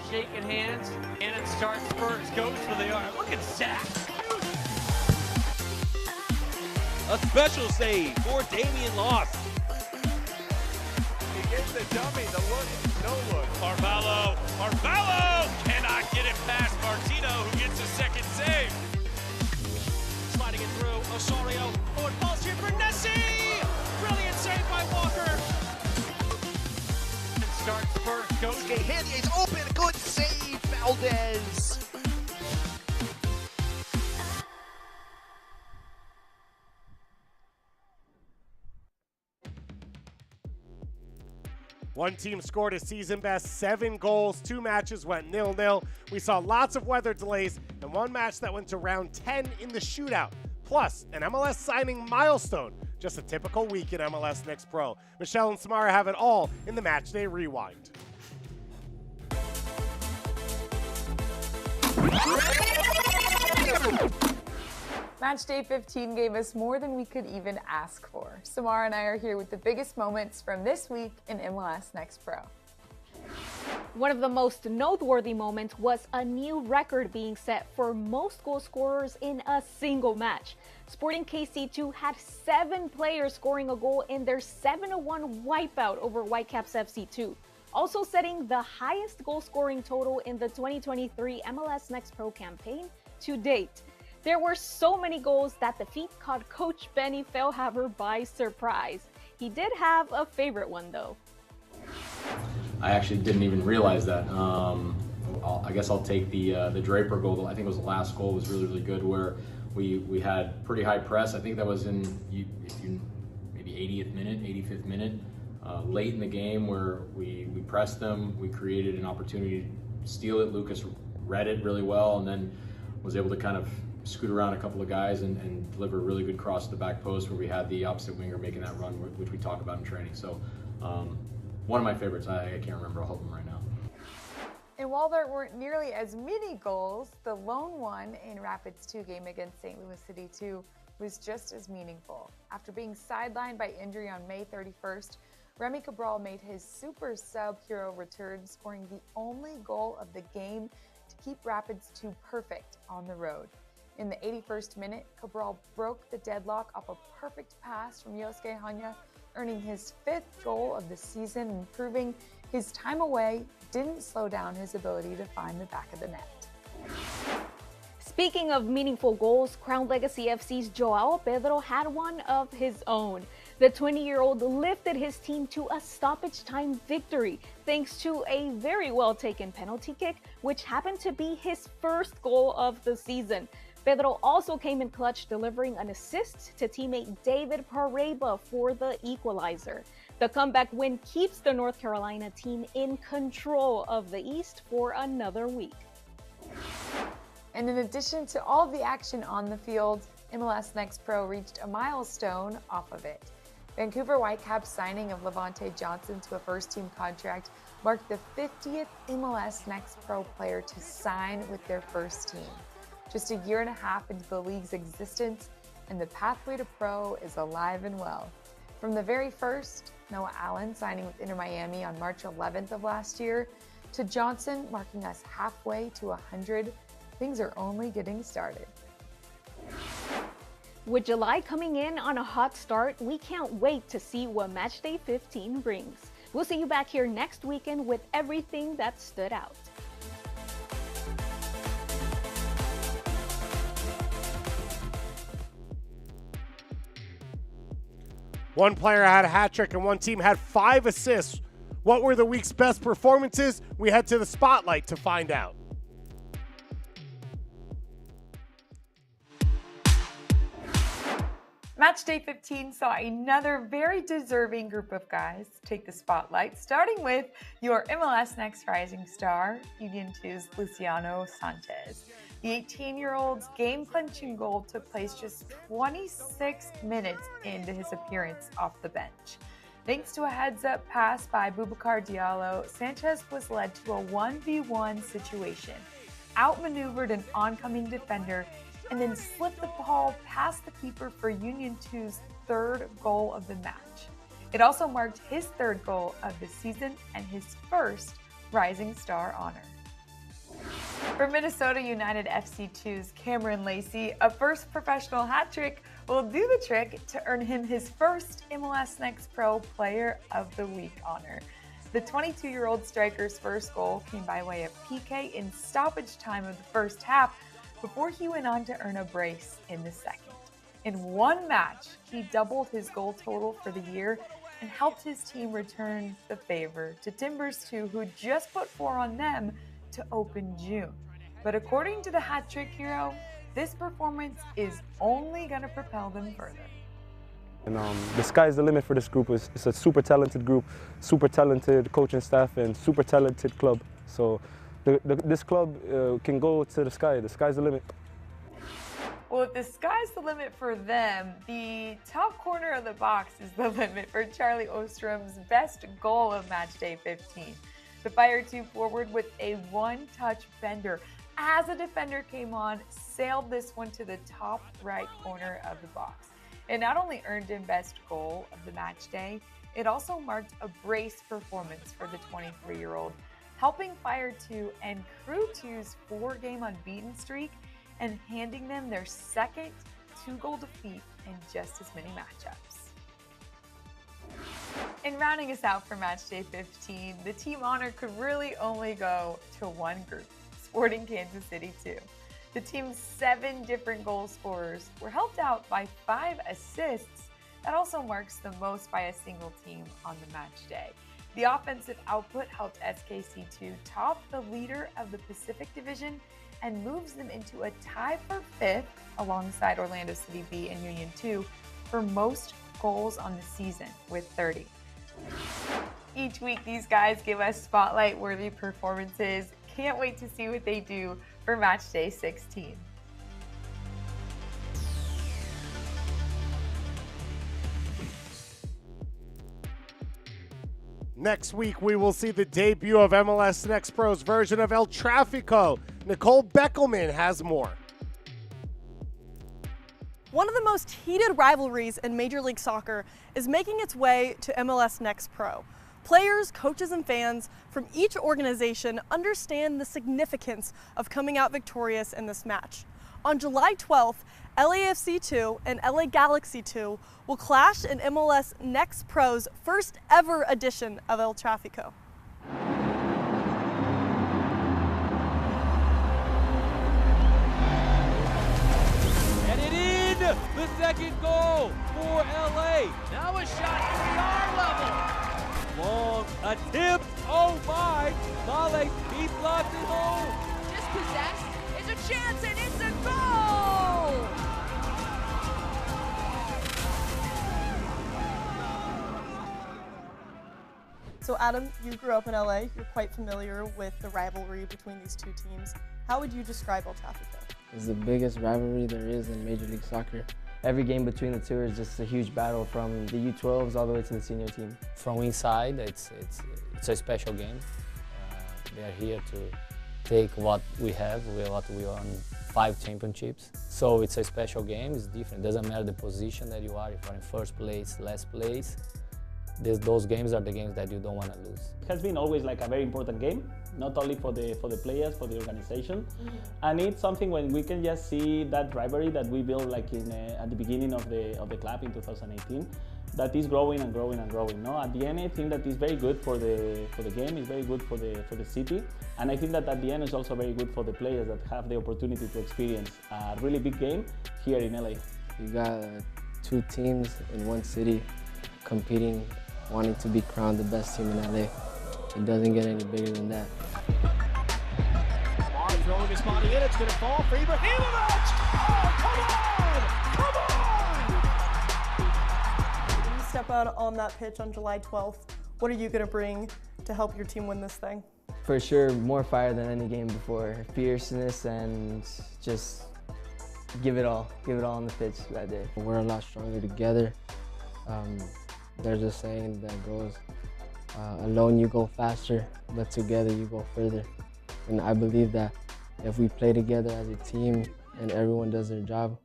Shaking hands, and it starts first, goes for the arm. Look at Zach. A special save for Damian Loss. He gets the dummy, the look, no look. Carvalho cannot get it past Martino, who gets a second save. Sliding it through, Osorio, forward ball's here for Nessie! Brilliant save by Walker. And starts first, goes. Handgate's open, good save, Valdez. One team scored a season-best 7 goals. 2 matches went 0-0. We saw lots of weather delays and one match that went to round 10 in the shootout. Plus, an MLS signing milestone. Just a typical week in MLS Next Pro. Michelle and Samara have it all in the Matchday Rewind. Match day 15 gave us more than we could even ask for. Samara and I are here with the biggest moments from this week in MLS Next Pro. One of the most noteworthy moments was a new record being set for most goal scorers in a single match. Sporting KC2 had 7 players scoring a goal in their 7-1 wipeout over Whitecaps FC2, also setting the highest goal scoring total in the 2023 MLS Next Pro campaign to date. There were so many goals that the feat caught Coach Benny Feilhaber by surprise. He did have a favorite one though. I actually didn't even realize that. I guess I'll take the Draper goal. I think it was the last goal, was really good, where we had pretty high press. I think that was in maybe 80th minute, 85th minute, late in the game, where we pressed them. We created an opportunity to steal it. Lucas read it really well, and then was able to kind of scoot around a couple of guys and deliver a really good cross to the back post, where we had the opposite winger making that run, which we talk about in training. So one of my favorites. I can't remember all of them right now. And while there weren't nearly as many goals, the lone one in Rapids 2 game against St. Louis City 2 was just as meaningful. After being sidelined by injury on May 31st, Remy Cabral made his super sub hero return, scoring the only goal of the game to keep Rapids 2 perfect on the road. In the 81st minute, Cabral broke the deadlock off a perfect pass from Yosuke Hanya, earning his 5th goal of the season and proving his time away didn't slow down his ability to find the back of the net. Speaking of meaningful goals, Crown Legacy FC's Joao Pedro had one of his own. The 20-year-old lifted his team to a stoppage time victory thanks to a very well taken penalty kick, which happened to be his first goal of the season. Pedro also came in clutch, delivering an assist to teammate David Pareba for the equalizer. The comeback win keeps the North Carolina team in control of the East for another week. And in addition to all the action on the field, MLS Next Pro reached a milestone off of it. Vancouver Whitecaps' signing of Levante Johnson to a first-team contract marked the 50th MLS Next Pro player to sign with their first team. Just a year and a half into the league's existence, and the pathway to pro is alive and well. From the very first, Noah Allen signing with Inter Miami on March 11th of last year, to Johnson marking us halfway to 100, things are only getting started. With July coming in on a hot start, we can't wait to see what Matchday 15 brings. We'll see you back here next weekend with everything that stood out. One player had a hat trick and one team had 5 assists. What were the week's best performances? We head to the spotlight to find out. Match day 15 saw another very deserving group of guys take the spotlight, starting with your MLS Next rising star, Union 2's Luciano Sanchez. The 18-year-old's game-clinching goal took place just 26 minutes into his appearance off the bench. Thanks to a heads-up pass by Boubacar Diallo, Sanchez was led to a 1v1 situation, outmaneuvered an oncoming defender, and then slipped the ball past the keeper for Union 2's 3rd goal of the match. It also marked his 3rd goal of the season and his first Rising Star honor. For Minnesota United FC2's Cameron Lacey, a first professional hat trick will do the trick to earn him his first MLS Next Pro Player of the Week honor. The 22-year-old striker's first goal came by way of PK in stoppage time of the first half, before he went on to earn a brace in the second. In one match, he doubled his goal total for the year and helped his team return the favor to Timbers2, who just put 4 on them to open June. But according to the hat trick hero, this performance is only going to propel them further. And the sky's the limit for this group. It's a super talented group, super talented coaching staff, and super talented club. So this club can go to the sky. The sky's the limit. Well, if the sky's the limit for them, the top corner of the box is the limit for Charlie Ostrom's best goal of match day 15. The Fire 2 forward with a one-touch bender. As a defender came on, sailed this one to the top right corner of the box. It not only earned him best goal of the match day, it also marked a brace performance for the 23-year-old, helping Fire 2 and Crew 2's 4-game unbeaten streak and handing them their second 2-goal defeat in just as many matchups. In rounding us out for match day 15, the team honor could really only go to one group, Sporting Kansas City 2. The team's 7 different goal scorers were helped out by 5 assists. That also marks the most by a single team on the match day. The offensive output helped SKC2 top the leader of the Pacific Division and moves them into a tie for 5th alongside Orlando City B and Union 2 for most goals on the season with 30. Each week, these guys give us spotlight-worthy performances. Can't wait to see what they do for match day 16. Next week, we will see the debut of MLS Next Pro's version of El Tráfico. Nicole Beckelman has more. One of the most heated rivalries in Major League Soccer is making its way to MLS Next Pro. Players, coaches, and fans from each organization understand the significance of coming out victorious in this match. On July 12th, LAFC 2 and LA Galaxy 2 will clash in MLS Next Pro's first ever edition of El Tráfico. And it in! The second goal for LA. Now a shot at the R level. Long attempt. Oh my! Male beats lots at home. Dispossessed. It's a chance and it's a goal! So Adam, you grew up in LA. You're quite familiar with the rivalry between these two teams. How would you describe El Tráfico? It's the biggest rivalry there is in Major League Soccer. Every game between the two is just a huge battle from the U12s all the way to the senior team. From inside, it's a special game. They are here to take what we have, what we won 5 championships. So it's a special game, it's different. It doesn't matter the position that you are, if you're in first place, last place. Those games are the games that you don't want to lose. It has been always like a very important game, not only for the players, for the organization, and it's something when we can just see that rivalry that we built like at the beginning of the club in 2018, that is growing and growing and growing. No, at the end, I think that is very good for the game. It's very good for the city, and I think that at the end is also very good for the players that have the opportunity to experience a really big game here in LA. You got 2 teams in one city. competing, wanting to be crowned the best team in LA. It doesn't get any bigger than that. Marr throwing his body in, it's going to fall for Ibrahimovic! Oh, come on! When you step out on that pitch on July 12th, what are you going to bring to help your team win this thing? For sure, more fire than any game before. Fierceness and just give it all on the pitch that day. We're a lot stronger together. There's a saying that goes, alone you go faster, but together you go further. And I believe that if we play together as a team and everyone does their job,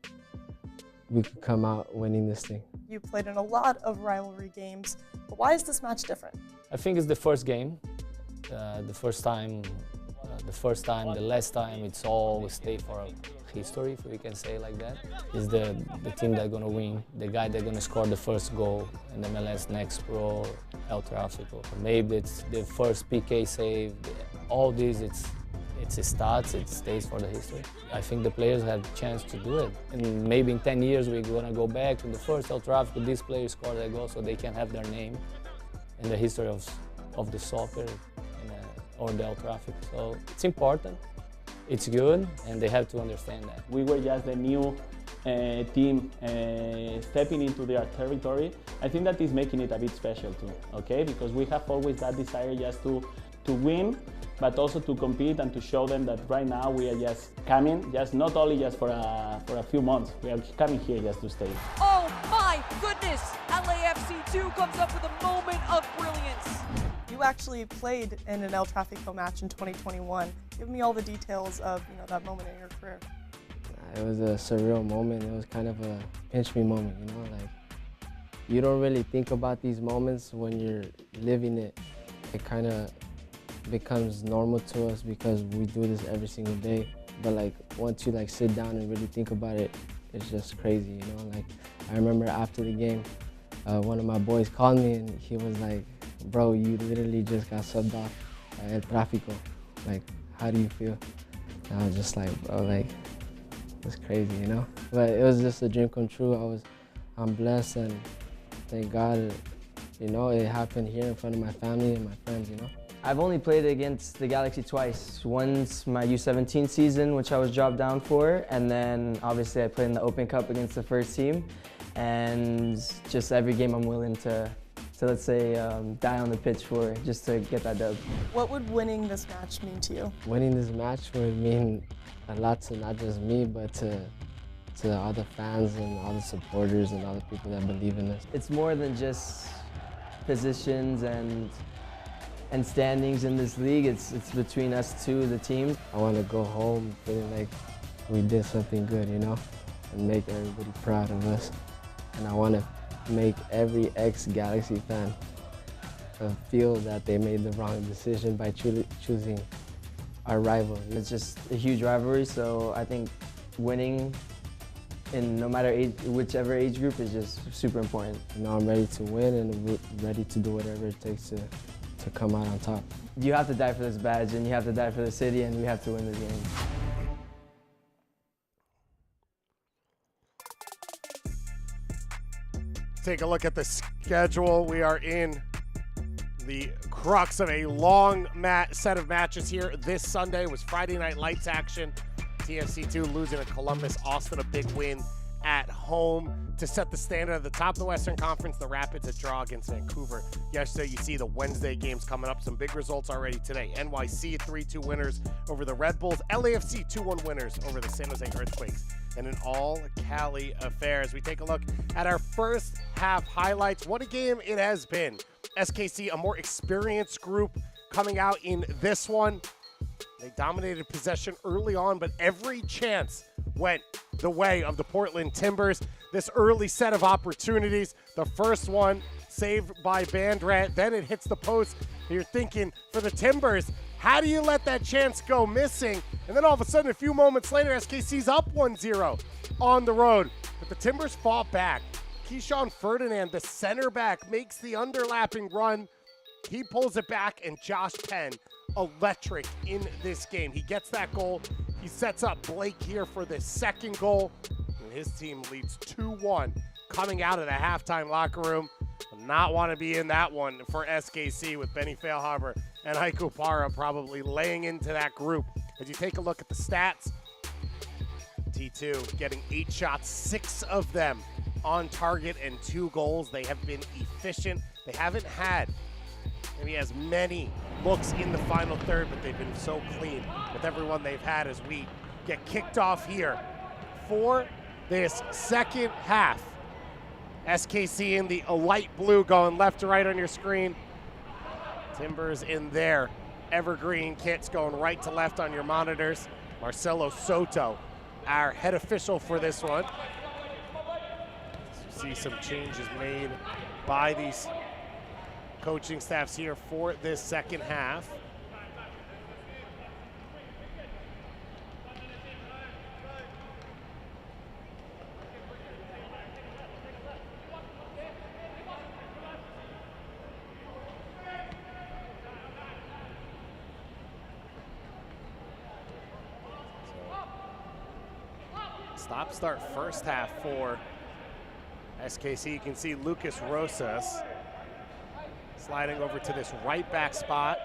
we could come out winning this thing. You played in a lot of rivalry games, but why is this match different? I think it's the first game. The first time, the last time, it's all stay for history, if we can say like that. It's the team that's gonna win, the guy that's gonna score the first goal in the MLS Next Pro, El Tráfico. Maybe it's the first PK save. All this, it's stats, it stays for the history. I think the players have a chance to do it. And maybe in 10 years, we're gonna go back to the first El Tráfico, this player scored that goal, so they can have their name in the history of the soccer or the El Tráfico. So it's important, it's good, and they have to understand that. We were just the new team stepping into their territory. I think that is making it a bit special too, okay? Because we have always that desire just to win, but also to compete and to show them that right now we are just coming, just not only just for a few months, we are coming here just to stay. Oh my goodness! LAFC 2 comes up with a moment of brilliance. You actually played in an El Tráfico match in 2021. Give me all the details of that moment in your career. It was a surreal moment. It was kind of a pinch me moment, like you don't really think about these moments when you're living it. It kind of becomes normal to us because we do this every single day. But like once you sit down and really think about it, it's just crazy, Like I remember after the game, one of my boys called me and he was like, "Bro, you literally just got subbed off by El Tráfico. Like, how do you feel?" And I was just like, "Bro, it's crazy, But it was just a dream come true. I'm blessed and thank God, it happened here in front of my family and my friends, I've only played against the Galaxy twice. Once my U17 season, which I was dropped down for, and then obviously I played in the Open Cup against the first team. And just every game I'm willing to let's say, die on the pitch for just to get that dub. What would winning this match mean to you? Winning this match would mean a lot to not just me, but to all the fans and all the supporters and all the people that believe in us. It's more than just positions and standings in this league. It's between us two, the team. I want to go home feeling like we did something good, and make everybody proud of us. And I want to make every ex-Galaxy fan feel that they made the wrong decision by choosing our rival. It's just a huge rivalry, so I think winning in no matter whichever age group is just super important. I'm ready to win and ready to do whatever it takes to come out on top. You have to die for this badge, and you have to die for the city, and we have to win this game. Take a look at the schedule. We are in the crux of a long set of matches here. This Sunday was Friday Night Lights action. TFC2 losing to Columbus. Austin a big win at home to set the standard at the top of the Western Conference. The Rapids a draw against Vancouver yesterday. You see the Wednesday games coming up. Some big results already today. NYC 3-2 winners over the Red Bulls. LAFC 2-1 winners over the San Jose Earthquakes. And an all-Cali affair as we take a look at our first half highlights. What a game it has been. SKC, a more experienced group coming out in this one. They dominated possession early on, but every chance went the way of the Portland Timbers. This early set of opportunities, the first one saved by Bandrat, then it hits the post. You're thinking for the Timbers, how do you let that chance go missing? And then all of a sudden, a few moments later, SKC's up 1-0 on the road. But the Timbers fought back. Keyshawn Ferdinand, the center back, makes the underlapping run. He pulls it back, and Josh Penn, electric in this game. He gets that goal. He sets up Blake here for the second goal. And his team leads 2-1 coming out of the halftime locker room. not want to be in that one for SKC with Benny Failhaber and Haiku Para probably laying into that group. As you take a look at the stats, T2 getting 8 shots, 6 of them on target and 2 goals. They have been efficient. They haven't had maybe as many looks in the final third, but they've been so clean with everyone they've had as we get kicked off here for this second half. SKC in the light blue going left to right on your screen. Timbers in their evergreen kits going right to left on your monitors. Marcelo Soto, our head official for this one. So you see some changes made by these coaching staffs here for this second half. Stop start first half for SKC. You can see Lucas Rosas sliding over to this right back spot.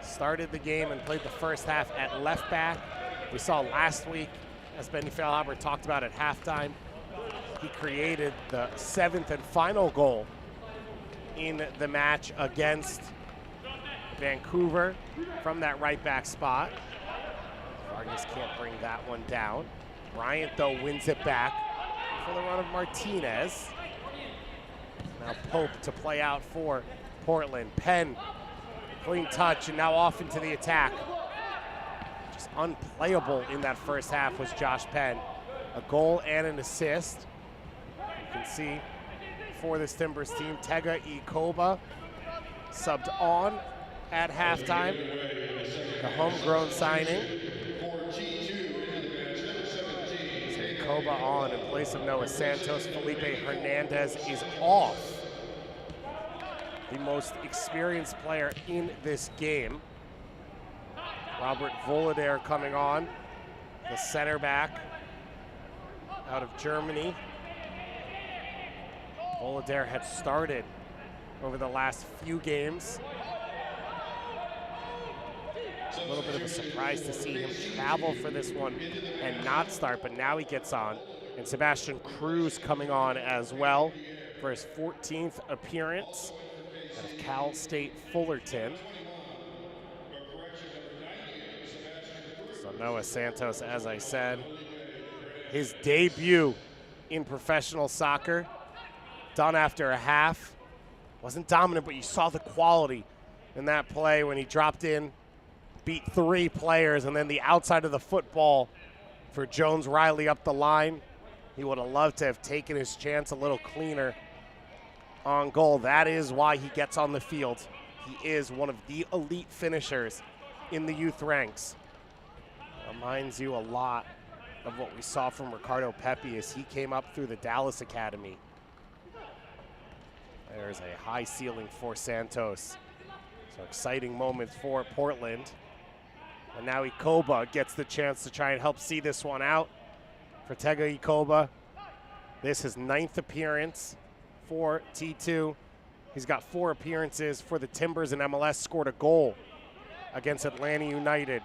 Started the game and played the first half at left back. We saw last week, as Benny Failhaber talked about at halftime, he created the 7th and final goal in the match against Vancouver from that right back spot. Vargas can't bring that one down. Bryant, though, wins it back for the run of Martinez. Now Pope to play out for Portland. Penn, clean touch, and now off into the attack. Just unplayable in that first half was Josh Penn. A goal and an assist. You can see for this Timbers team, Tega Ikoba subbed on at halftime. The homegrown signing. Ikoba on in place of Noah Santos. Felipe Hernandez is off. The most experienced player in this game. Robert Volader coming on, the center back out of Germany. Volader had started over the last few games. A little bit of a surprise to see him travel for this one and not start, but now he gets on. And Sebastian Cruz coming on as well for his 14th appearance out of Cal State Fullerton. So Noah Santos, as I said, his debut in professional soccer, done after a half. Wasn't dominant, but you saw the quality in that play when he dropped in, beat 3 players, and then the outside of the football for Jones Riley up the line. He would have loved to have taken his chance a little cleaner on goal. That is why he gets on the field. He is one of the elite finishers in the youth ranks. Reminds you a lot of what we saw from Ricardo Pepi as he came up through the Dallas Academy. There's a high ceiling for Santos. So exciting moments for Portland. And now Ikoba gets the chance to try and help see this one out for Tega Ikoba. This is his 9th appearance for T2. He's got 4 appearances for the Timbers in MLS, scored a goal against Atlanta United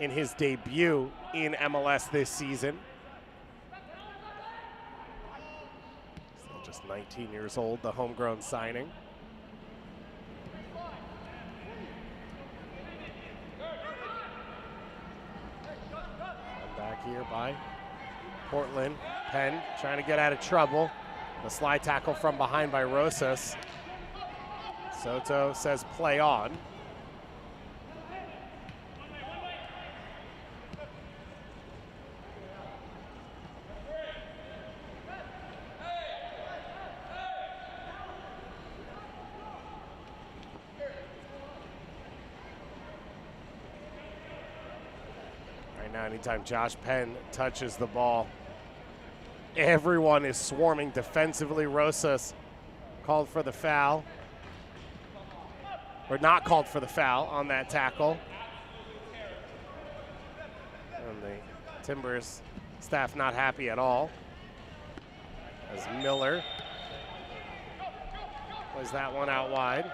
in his debut in MLS this season. Still just 19 years old, the homegrown signing. Back here by Portland. Penn trying to get out of trouble. The slide tackle from behind by Rosas. Soto says play on. Right now, anytime Josh Penn touches the ball, everyone is swarming defensively. Rosas called for the foul, or not called for the foul on that tackle. And the Timbers staff not happy at all, as Miller Plays that one out wide.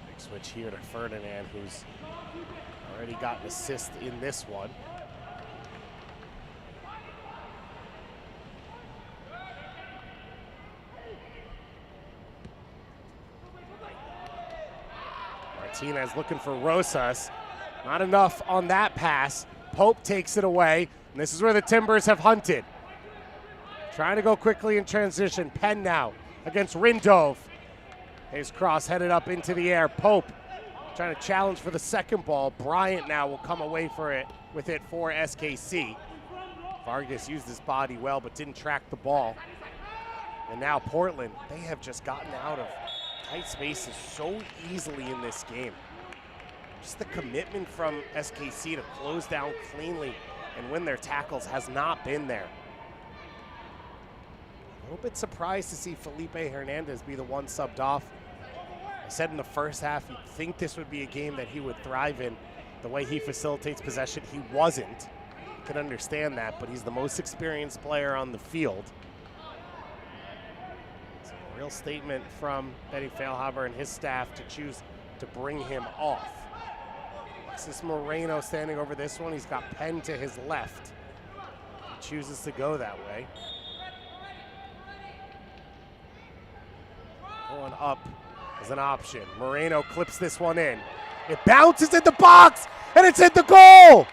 Big switch here to Ferdinand, who's already got an assist in this one. Martinez looking for Rosas. Not enough on that pass. Pope takes it away, and this is where the Timbers have hunted. Trying to go quickly in transition. Penn now against Rindove. His cross headed up into the air. Pope trying to challenge for the second ball. Bryant now will come away with it for SKC. Vargas used his body well, but didn't track the ball. And now Portland, they have just gotten out of tight spaces so easily in this game. Just the commitment from SKC to close down cleanly and win their tackles has not been there. A little bit surprised to see Felipe Hernandez be the one subbed off. I said in the first half, you'd think this would be a game that he would thrive in. The way he facilitates possession, he wasn't. I can understand that, but he's the most experienced player on the field. Real statement from Benny Feilhaber and his staff to choose to bring him off. Alexis Moreno standing over this one. He's got Penn to his left. He chooses to go that way. Going up is an option. Moreno clips this one in. It bounces in the box, and it's in the goal!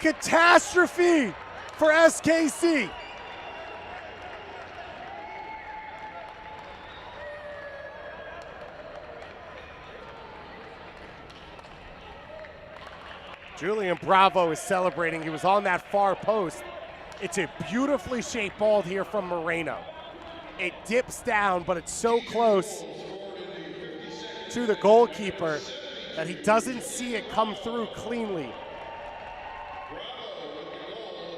Catastrophe for SKC. Julian Bravo is celebrating. He was on that far post. It's a beautifully shaped ball here from Moreno. It dips down, but it's so close to the goalkeeper that he doesn't see it come through cleanly.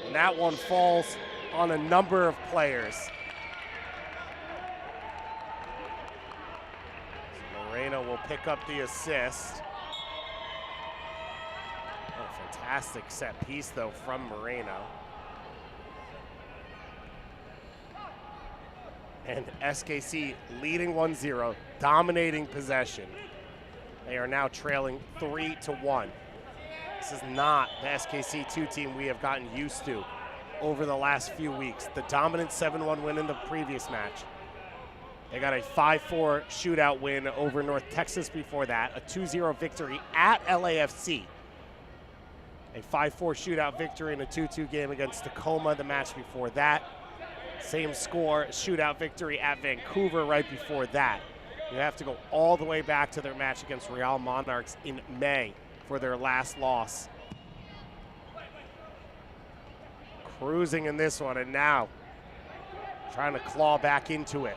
And that one falls on a number of players. So Moreno will pick up the assist. Oh, fantastic set piece, though, from Moreno. And SKC leading 1-0, dominating possession. They are now trailing 3-1. This is not the SKC2 team we have gotten used to over the last few weeks. The dominant 7-1 win in the previous match. They got a 5-4 shootout win over North Texas before that, a 2-0 victory at LAFC. A 5-4 shootout victory in a 2-2 game against Tacoma the match before that. Same score, shootout victory at Vancouver right before that. You have to go all the way back to their match against Real Monarchs in May for their last loss. Cruising in this one, and now trying to claw back into it.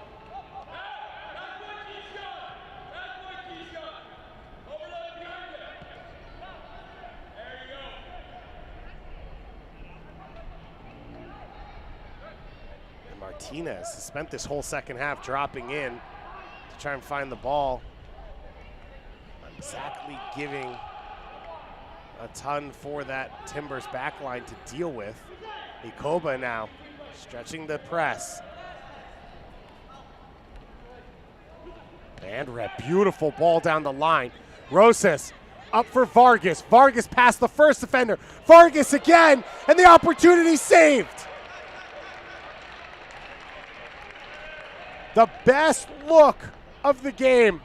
Martinez has spent this whole second half dropping in to try and find the ball. Not exactly giving a ton for that Timbers backline to deal with. Ikoba now stretching the press. And Red, beautiful ball down the line. Rosas up for Vargas. Vargas past the first defender. Vargas again, and the opportunity saved. The best look of the game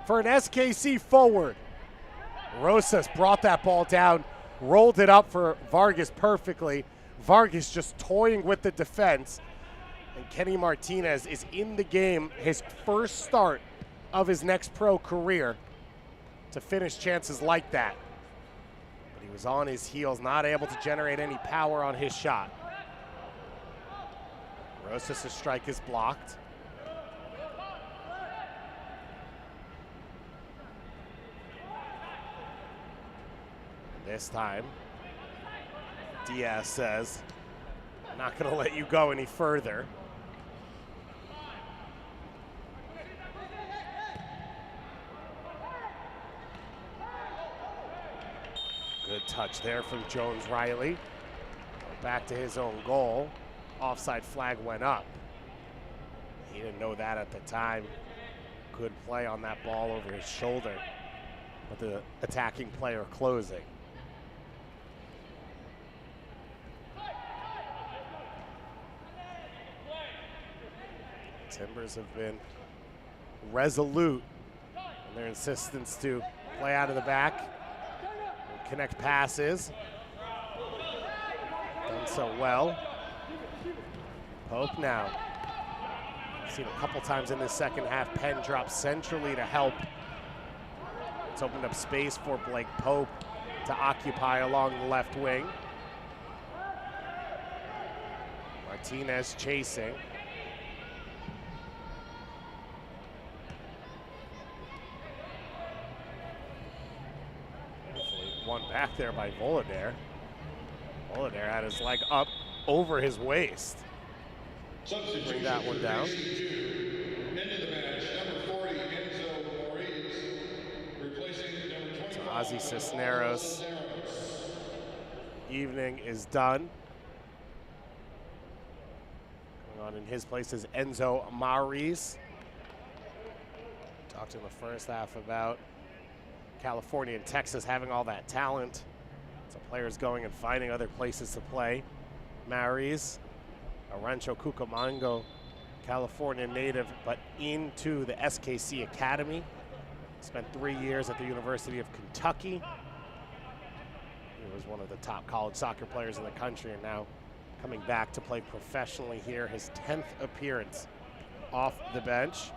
for an SKC forward. Rosas brought that ball down, rolled it up for Vargas perfectly. Vargas just toying with the defense. And Kenny Martinez is in the game, his first start of his next pro career, to finish chances like that. But he was on his heels, not able to generate any power on his shot. Rosas' strike is blocked. This time, Diaz says, Not going to let you go any further. Good touch there from Jones-Riley. Back to his own goal. Offside flag went up. He didn't know that at the time. Good play on that ball over his shoulder, with the attacking player closing. Timbers have been resolute in their insistence to play out of the back and connect passes. Done so well. Pope now. Seen a couple times in this second half. Penn drops centrally to help. It's opened up space for Blake Pope to occupy along the left wing. Martinez chasing. One back there by Volodare. Volodare had his leg up over his waist. Bring that one down. So Ozzy Cisneros' evening is done. Going on in his place is Enzo Maurice. Talked in the first half about California and Texas having all that talent. So players going and finding other places to play. Maurice, a Rancho Cucamonga, California native, but into the SKC Academy. Spent 3 years at the University of Kentucky. He was one of the top college soccer players in the country, and now coming back to play professionally here, his 10th appearance off the bench.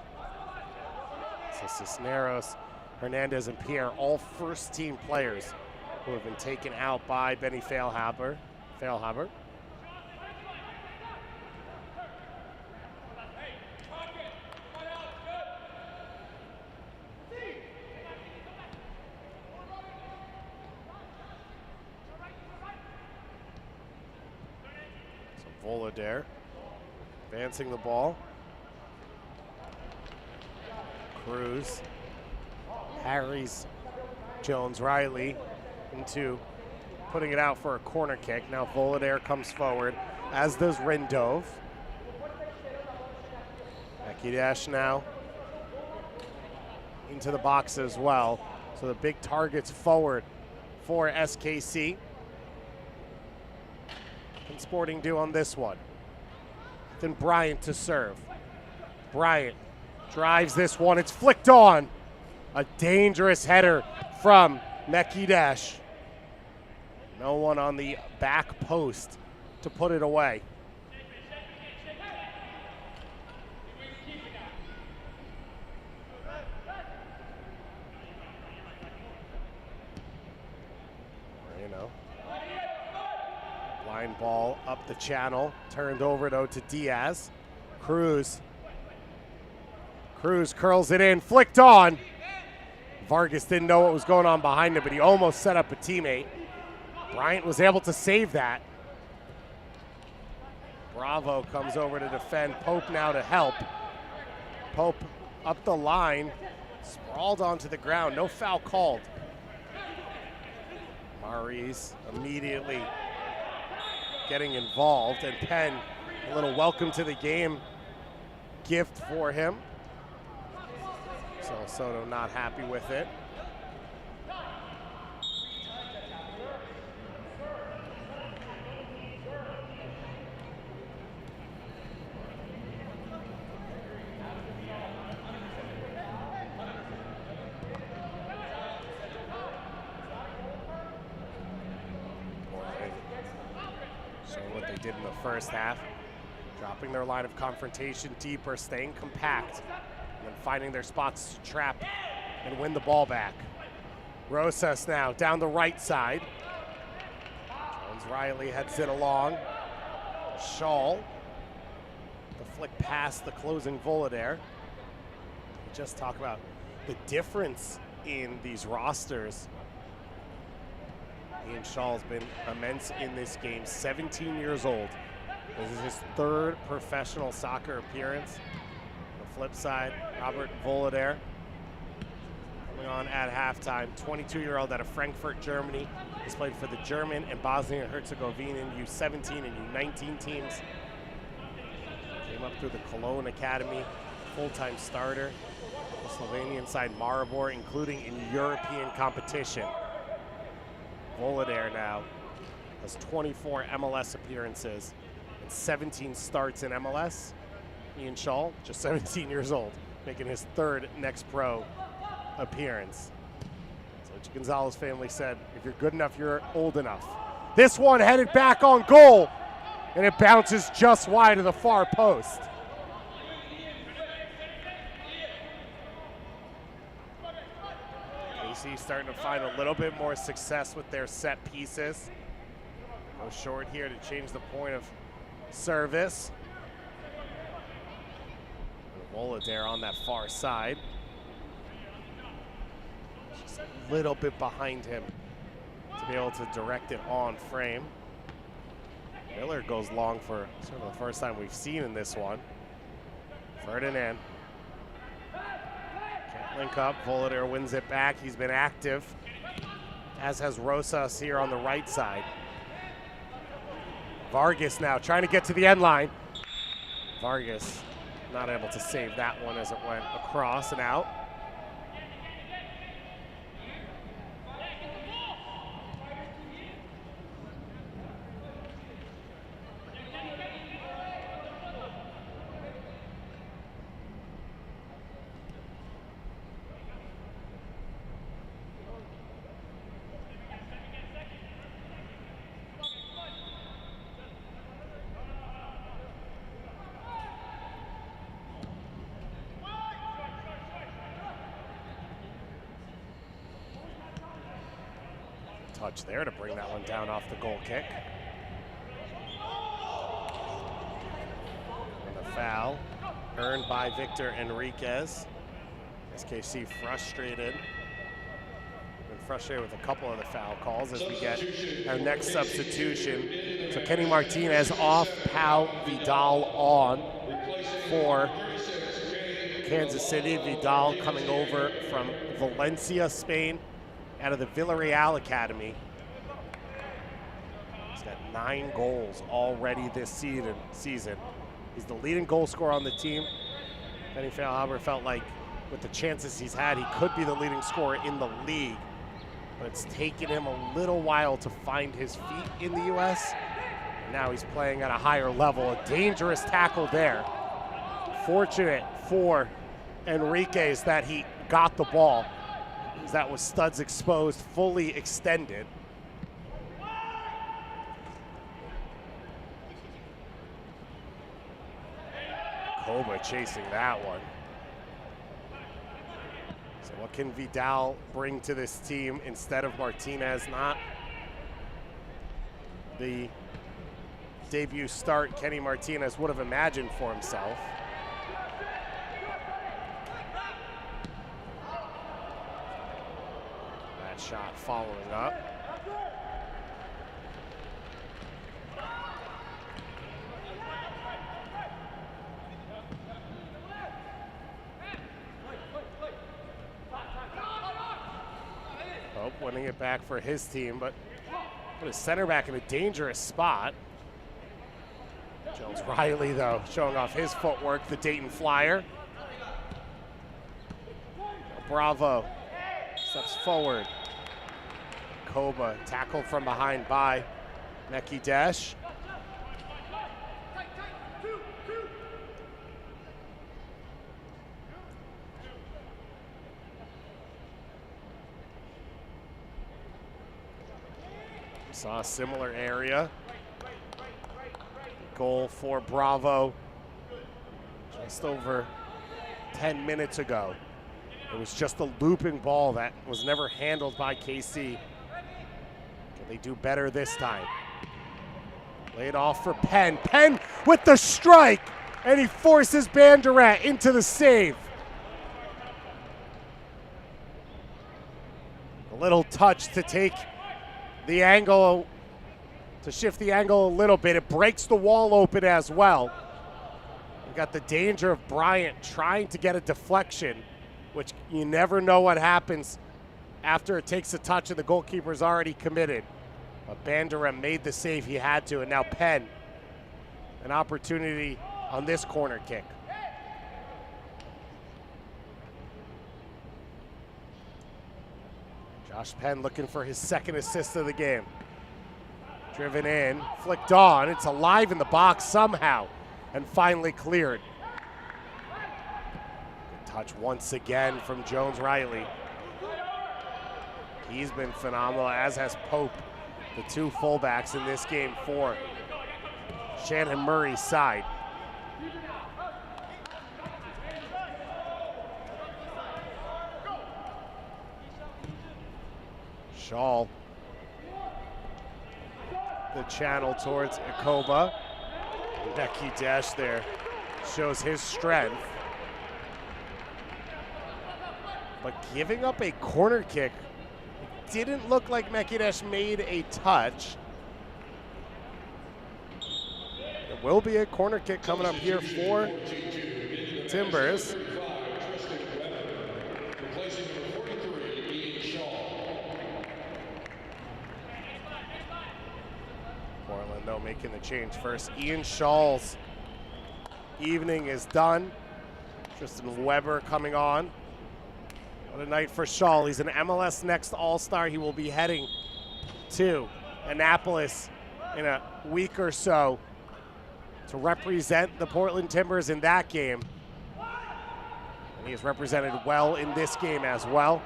So Cisneros, Hernandez, and Pierre, all first-team players who have been taken out by Benny Feilhaber. So Volodare advancing the ball. Cruz. Harry's Jones-Riley into putting it out for a corner kick. Now Volodare comes forward, as does Rendove. Akidash now into the box as well. So the big targets forward for SKC. Can Sporting do on this one? Then Bryant to serve. Bryant drives this one. It's flicked on. A dangerous header from Mekidash. No one on the back post to put it away. Line ball up the channel, turned over though to Diaz. Cruz curls it in, flicked on. Vargas didn't know what was going on behind him, but he almost set up a teammate. Bryant was able to save that. Bravo comes over to defend. Pope now to help. Pope up the line, sprawled onto the ground. No foul called. Maurice immediately getting involved, and Penn, a little welcome to the game gift for him. So Soto not happy with it. So what they did in the first half, dropping their line of confrontation deeper, staying compact, and then finding their spots to trap and win the ball back. Rosas now down the right side. Jones-Riley heads it along. Shaw. The flick past the closing Volodare. Just talk about the difference in these rosters. Ian Shaw's been immense in this game, 17 years old. This is his third professional soccer appearance. On the flip side, Robert Voloder coming on at halftime. 22-year-old out of Frankfurt, Germany. He's played for the German and Bosnia and Herzegovinian U17 and U19 teams. Came up through the Cologne Academy, full-time starter. The Slovenian side Maribor, including in European competition. Voloder now has 24 MLS appearances and 17 starts in MLS. Ian Shaw, just 17 years old, making his third Next Pro appearance. So the Gonzalez family said, if you're good enough, you're old enough. This one headed back on goal, and it bounces just wide of the far post. KC starting to find a little bit more success with their set pieces. Go short here to change the point of service. Voloder on that far side. Just a little bit behind him to be able to direct it on frame. Miller goes long for sort of the first time we've seen in this one. Ferdinand can't link up. Voloder wins it back. He's been active, as has Rosas here on the right side. Vargas now trying to get to the end line. Vargas not able to save that one as it went across and out. Touch there to bring that one down off the goal kick. And the foul earned by Victor Enriquez. SKC frustrated. Been frustrated with a couple of the foul calls as we get our next substitution. So Kenny Martinez off, Pau Vidal on for Kansas City. Vidal coming over from Valencia, Spain, out of the Villarreal Academy. He's got 9 goals already this season. He's the leading goal scorer on the team. Benny Feilhaber felt like with the chances he's had, he could be the leading scorer in the league. But it's taken him a little while to find his feet in the U.S. And now he's playing at a higher level. A dangerous tackle there. Fortunate for Enriquez that he got the ball. That was studs exposed, fully extended. Koba chasing that one. So what can Vidal bring to this team instead of Martinez? Not the debut start Kenny Martinez would have imagined for himself. Shot following up. Pope winning it back for his team, but put his center back in a dangerous spot. Jones Riley, though, showing off his footwork, the Dayton Flyer. Bravo steps forward. Koba tackled from behind by Meki Desh. Saw a similar area. Goal for Bravo just over 10 minutes ago. It was just a looping ball that was never handled by KC. Can they do better this time? Laid off for Penn. Penn with the strike, and he forces Banderat into the save. A little touch to take the angle to shift the angle a little bit. It breaks the wall open as well. We got the danger of Bryant trying to get a deflection, which you never know what happens after it takes a touch and the goalkeeper's already committed. But Bandera made the save he had to, and now Penn, an opportunity on this corner kick. Josh Penn looking for his second assist of the game. Driven in, flicked on, it's alive in the box somehow, and finally cleared. Good touch once again from Jones-Riley. He's been phenomenal, as has Pope, the two fullbacks in this game for Shannon Murray's side. Shaw, the channel towards Ikoba. Becky Dash there shows his strength. But giving up a corner kick, it didn't look like Mekidesh made a touch. There will be a corner kick coming up here for Timbers. Portland, though, making the change first. Ian Shaw's evening is done. Tristan Weber coming on. What a night for Shaw. He's an MLS Next All-Star. He will be heading to Annapolis in a week or so to represent the Portland Timbers in that game. And he has represented well in this game as well.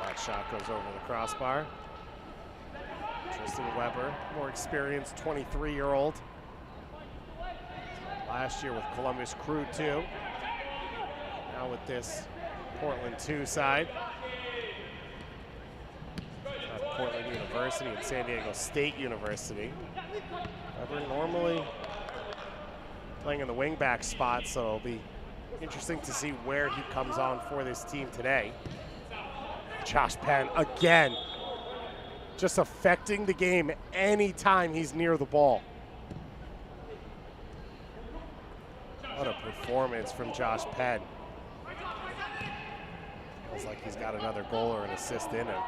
That shot goes over the crossbar. Tristan Weber, more experienced 23-year-old. Last year with Columbus Crew too. Now with this Portland 2 side. Portland University and San Diego State University. Weber normally playing in the wingback spot, so it'll be interesting to see where he comes on for this team today. Josh Penn again, just affecting the game anytime he's near the ball. What a performance from Josh Penn. Feels like he's got another goal or an assist in him.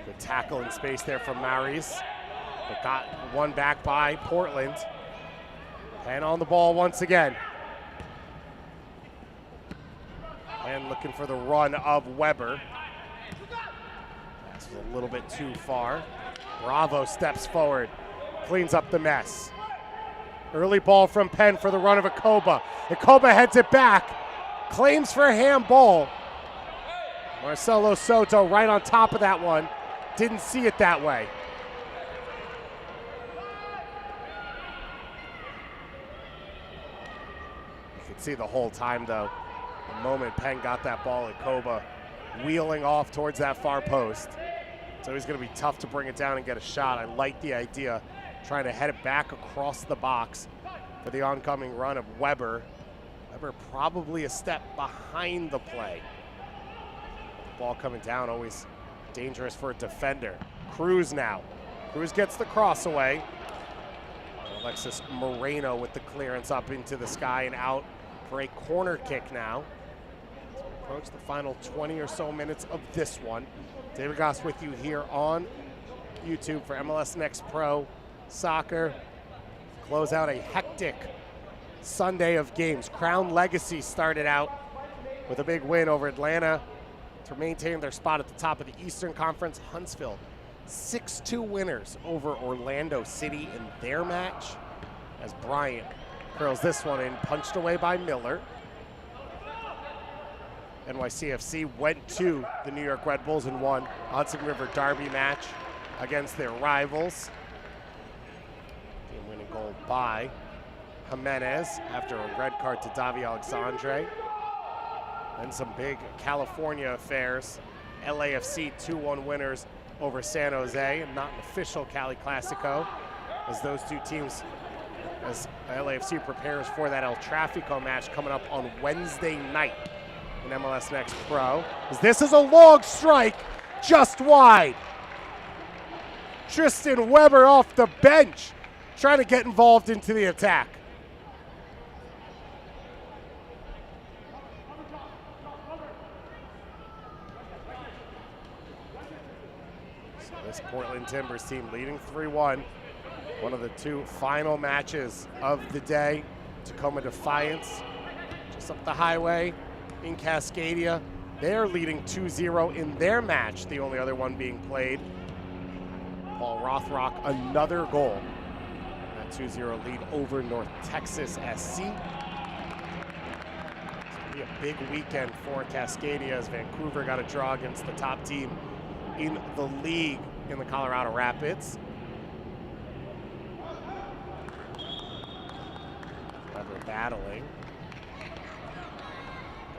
Good tackle in space there from Maris, but got one back by Portland. Penn on the ball once again. And looking for the run of Weber. Pass was a little bit too far. Bravo steps forward, cleans up the mess. Early ball from Penn for the run of Ikoba. Ikoba heads it back, claims for a handball. Marcelo Soto right on top of that one. Didn't see it that way. You could see the whole time though, the moment Penn got that ball, Ikoba wheeling off towards that far post. So he's gonna be tough to bring it down and get a shot. I like the idea, trying to head it back across the box for the oncoming run of Weber. Weber probably a step behind the play. Ball coming down, always dangerous for a defender. Cruz now. Cruz gets the cross away. Alexis Moreno with the clearance up into the sky and out for a corner kick now. As we approach the final 20 or so minutes of this one. David Goss with you here on YouTube for MLS Next Pro Soccer. Close out a hectic Sunday of games. Crown Legacy started out with a big win over Atlanta to maintain their spot at the top of the Eastern Conference. Huntsville, 6-2 winners over Orlando City in their match, as Bryant curls this one in, punched away by Miller. NYCFC went to the New York Red Bulls and won Hudson River Derby match against their rivals. Game-winning goal by Jimenez after a red card to Davi Alexandre. And some big California affairs. LAFC 2-1 winners over San Jose, and not an official Cali Clasico, as those two teams, as LAFC prepares for that El Tráfico match coming up on Wednesday night in MLS Next Pro. This is a long strike, just wide. Tristan Weber off the bench, trying to get involved into the attack. So this Portland Timbers team leading 3-1. One of the two final matches of the day. Tacoma Defiance, just up the highway in Cascadia. They're leading 2-0 in their match, the only other one being played. Paul Rothrock, another goal. That 2-0 lead over North Texas SC. It's going to be a big weekend for Cascadia as Vancouver got a draw against the top team in the league in the Colorado Rapids. Weber battling.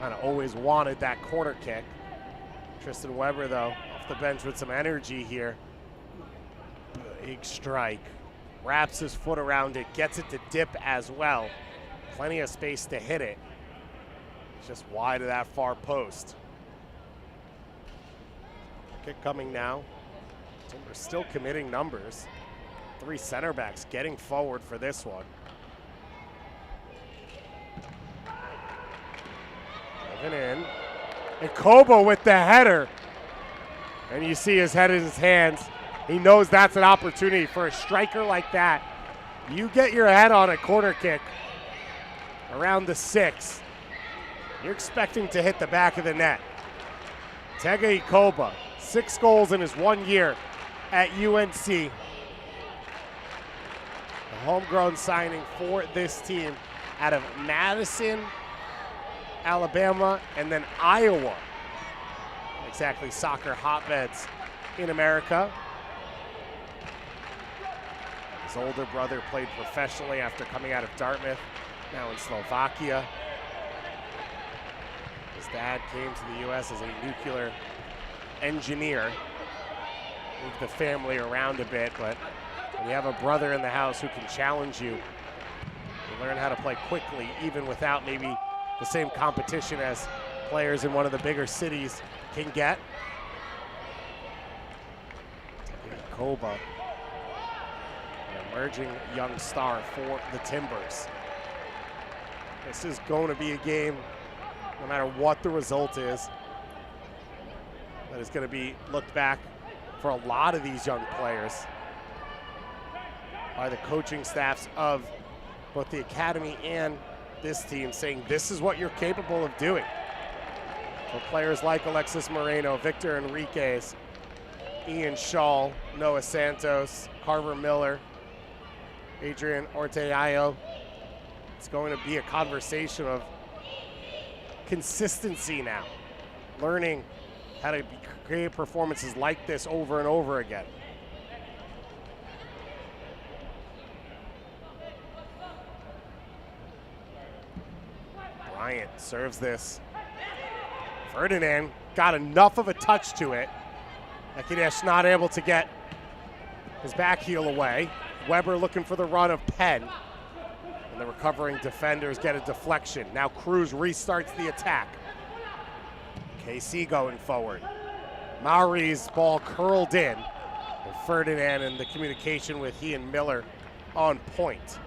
Kind of always wanted that corner kick. Tristan Weber, though, off the bench with some energy here. Big strike. Wraps his foot around it, gets it to dip as well. Plenty of space to hit it. It's just wide of that far post. Kick coming now. Timbers still committing numbers. 3 center backs getting forward for this one. Moving in. And Kobo with the header. And you see his head in his hands. He knows that's an opportunity for a striker like that. You get your head on a corner kick around the 6. You're expecting to hit the back of the net. Tega Ikoba, 6 goals in his 1 year at UNC. The homegrown signing for this team out of Madison, Alabama, and then Iowa. Exactly soccer hotbeds in America. His older brother played professionally after coming out of Dartmouth, now in Slovakia. His dad came to the U.S. as a nuclear engineer. Moved the family around a bit, but when you have a brother in the house who can challenge you, you learn how to play quickly, even without maybe the same competition as players in one of the bigger cities can get. Koba, an emerging young star for the Timbers. This is going to be a game, no matter what the result is, that is going to be looked back for a lot of these young players by the coaching staffs of both the academy and this team, saying this is what you're capable of doing. For players like Alexis Moreno, Victor Enriquez, Ian Shaw, Noah Santos, Carver Miller, Adrian Orteayo. It's going to be a conversation of consistency now, learning how to create performances like this over and over again. Bryant serves this. Ferdinand got enough of a touch to it. Akidesh not able to get his back heel away. Weber looking for the run of Penn. And the recovering defenders get a deflection. Now Cruz restarts the attack. KC going forward. Mauri's ball curled in. And Ferdinand and the communication with he and Miller on point.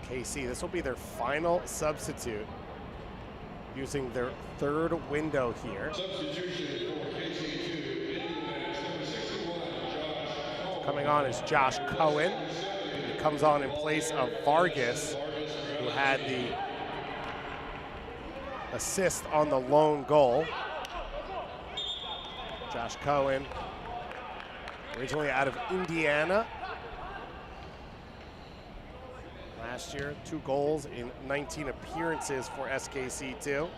KC, this will be their final substitute, using their 3rd window here. Coming on is Josh Cohen. He comes on in place of Vargas, who had the assist on the lone goal. Josh Cohen, originally out of Indiana. Last year, 2 goals in 19 appearances for SKC2.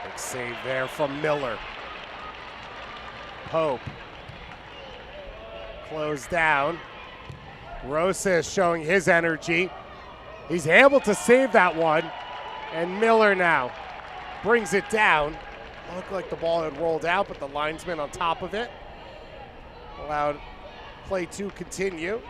Big save there from Miller. Pope closed down. Rosas showing his energy. He's able to save that one. And Miller now brings it down. Looked like the ball had rolled out, but the linesman on top of it allowed play to continue.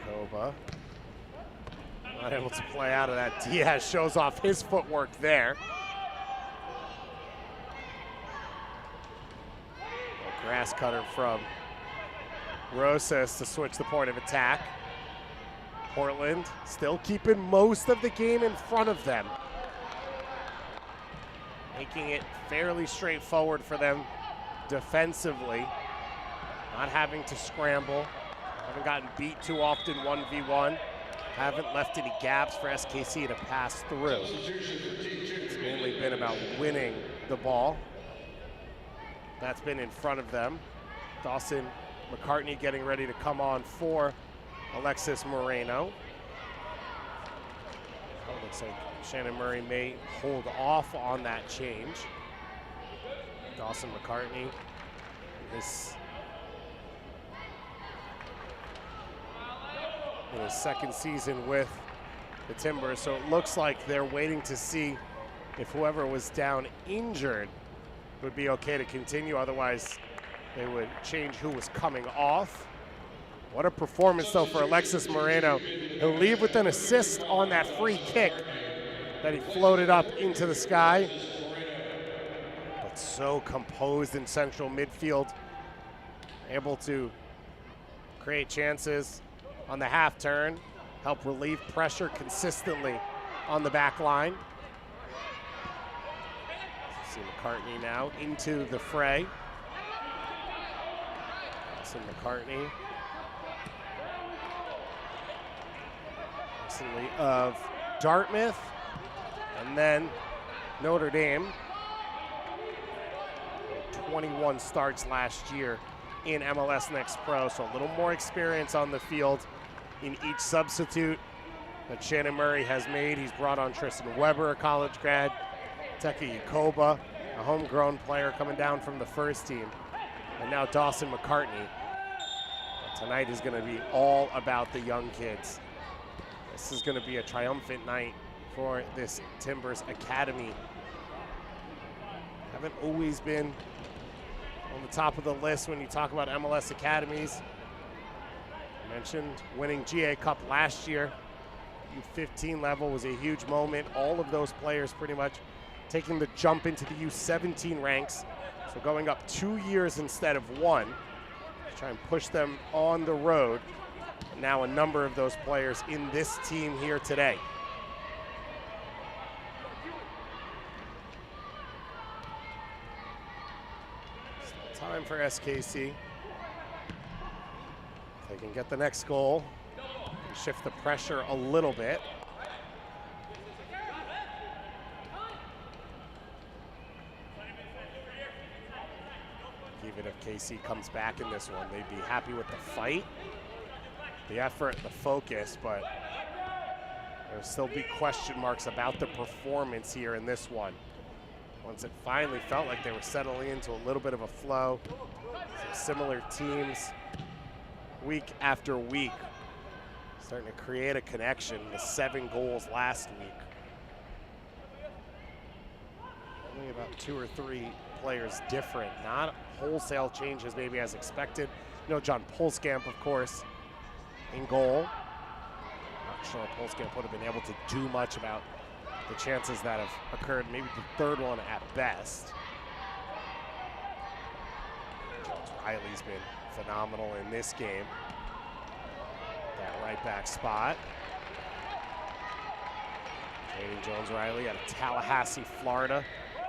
Koba not able to play out of that. Diaz shows off his footwork there. A grass cutter from Rosas to switch the point of attack. Portland still keeping most of the game in front of them, making it fairly straightforward for them defensively, not having to scramble, haven't gotten beat too often 1v1, haven't left any gaps for SKC to pass through. It's mainly been about winning the ball. That's been in front of them. Dawson McCartney getting ready to come on for Alexis Moreno. Oh, looks like Shannon Murray may hold off on that change. Dawson McCartney is in his second season with the Timbers, so it looks like they're waiting to see if whoever was down injured would be okay to continue. Otherwise, they would change who was coming off. What a performance, though, for Alexis Moreno. He'll leave with an assist on that free kick that he floated up into the sky. But so composed in central midfield, able to create chances on the half turn, help relieve pressure consistently on the back line. See McCartney now into the fray. Dawson McCartney. Recently of Dartmouth and then Notre Dame. 21 starts last year in MLS Next Pro, so a little more experience on the field in each substitute that Shannon Murray has made. He's brought on Tristan Weber, a college grad, Teka Yakoba, a homegrown player coming down from the first team, and now Dawson McCartney. But tonight is going to be all about the young kids. This is going to be a triumphant night for this Timbers Academy. Haven't always been on the top of the list when you talk about MLS academies. I mentioned winning GA Cup last year. U15 level was a huge moment. All of those players pretty much taking the jump into the U17 ranks. So going up 2 years instead of one, to try and push them on the road. Now a number of those players in this team here today. Still time for SKC. If they can get the next goal, shift the pressure a little bit. Even if KC comes back in this one, they'd be happy with the fight, the effort, the focus, but there'll still be question marks about the performance here in this one. Once it finally felt like they were settling into a little bit of a flow, some similar teams week after week, starting to create a connection. The 7 goals last week. Only about 2 or 3 players different, not wholesale changes maybe as expected. You know, John Polskamp, of course, in goal. Not sure Polskamp would have been able to do much about the chances that have occurred, maybe the third one at best. Jones Riley's been phenomenal in this game. That right back spot. Jaden Jones Riley out of Tallahassee, Florida.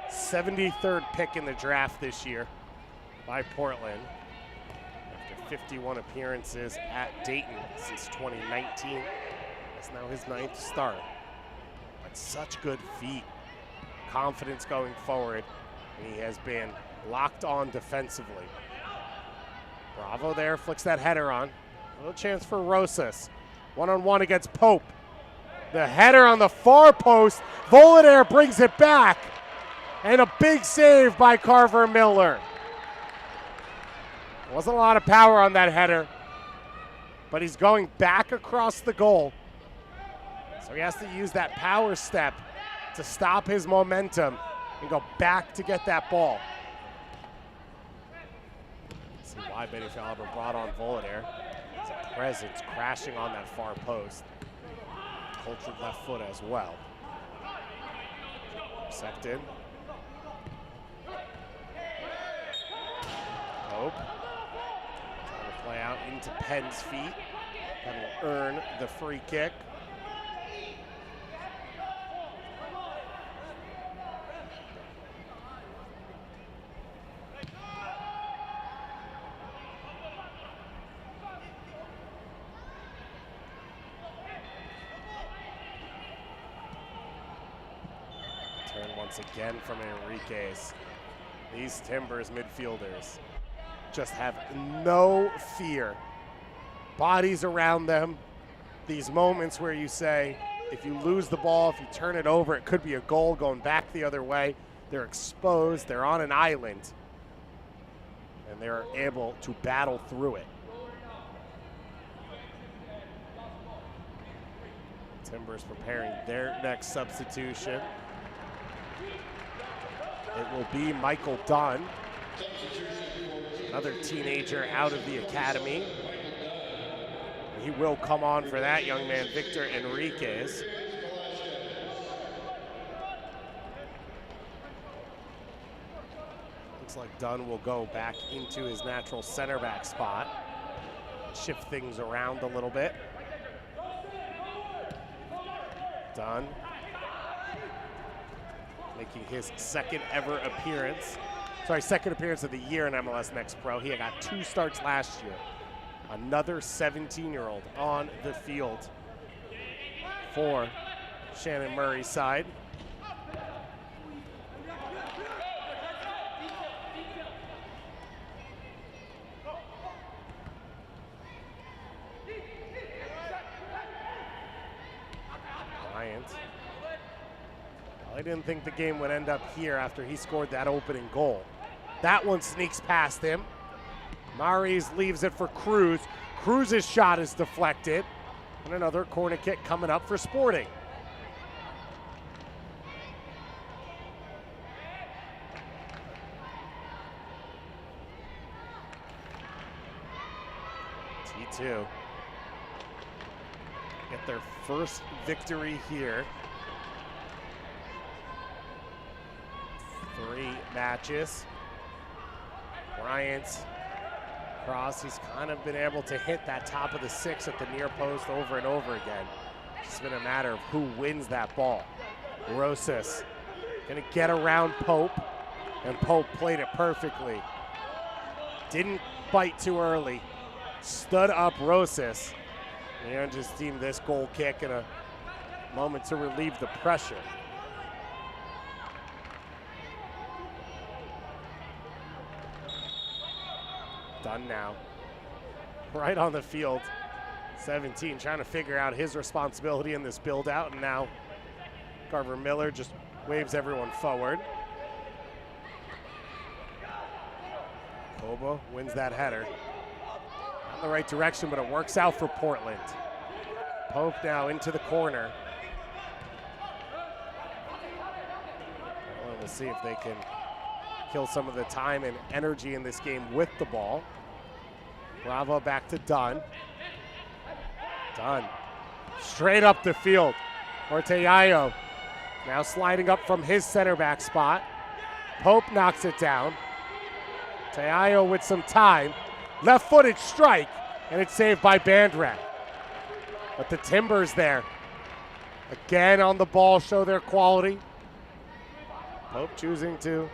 73rd pick in the draft this year by Portland. After 51 appearances at Dayton since 2019. That's now his 9th start. But such good feet. Confidence going forward. And he has been locked on defensively. Bravo there, flicks that header on. Little chance for Rosas. One-on-one against Pope. The header on the far post. Volader brings it back. And a big save by Carver Miller. Wasn't a lot of power on that header, but he's going back across the goal. So he has to use that power step to stop his momentum and go back to get that ball. See why Benny Falaber brought on Volader. It's a presence crashing on that far post. Cultured left foot as well. Sect in. Pope. Trying to play out into Penn's feet. That will earn the free kick. Turn once again from Enriquez. These Timbers midfielders just have no fear. Bodies around them. These moments where you say, if you lose the ball, if you turn it over, it could be a goal going back the other way. They're exposed, they're on an island, and they're able to battle through it. Timbers preparing their next substitution. It will be Michael Dunn, another teenager out of the academy. He will come on for that young man, Victor Enriquez. Looks like Dunn will go back into his natural center back spot, shift things around a little bit. Dunn making his second appearance of the year in MLS Next Pro. He got 2 starts last year. Another 17-year-old on the field for Shannon Murray's side. Bryant. I didn't think the game would end up here after he scored that opening goal. That one sneaks past him. Maris leaves it for Cruz. Cruz's shot is deflected. And another corner kick coming up for Sporting. T2 get their first victory here. 3 matches. Bryant's cross, he's kind of been able to hit that top of the 6 at the near post over and over again. It's been a matter of who wins that ball. Rosas gonna get around Pope, and Pope played it perfectly. Didn't bite too early. Stood up Rosas. And just deemed this goal kick in a moment to relieve the pressure. Done now. Right on the field. 17 trying to figure out his responsibility in this build out, and now Carver Miller just waves everyone forward. Koba wins that header. Not in the right direction, but it works out for Portland. Pope now into the corner. We'll see if they can kill some of the time and energy in this game with the ball. Bravo back to Dunn. Dunn straight up the field. Ortegayo now sliding up from his center back spot. Pope knocks it down. Teayo with some time. Left-footed strike, and it's saved by Bandrat. But the Timbers there, again on the ball, show their quality. Pope choosing to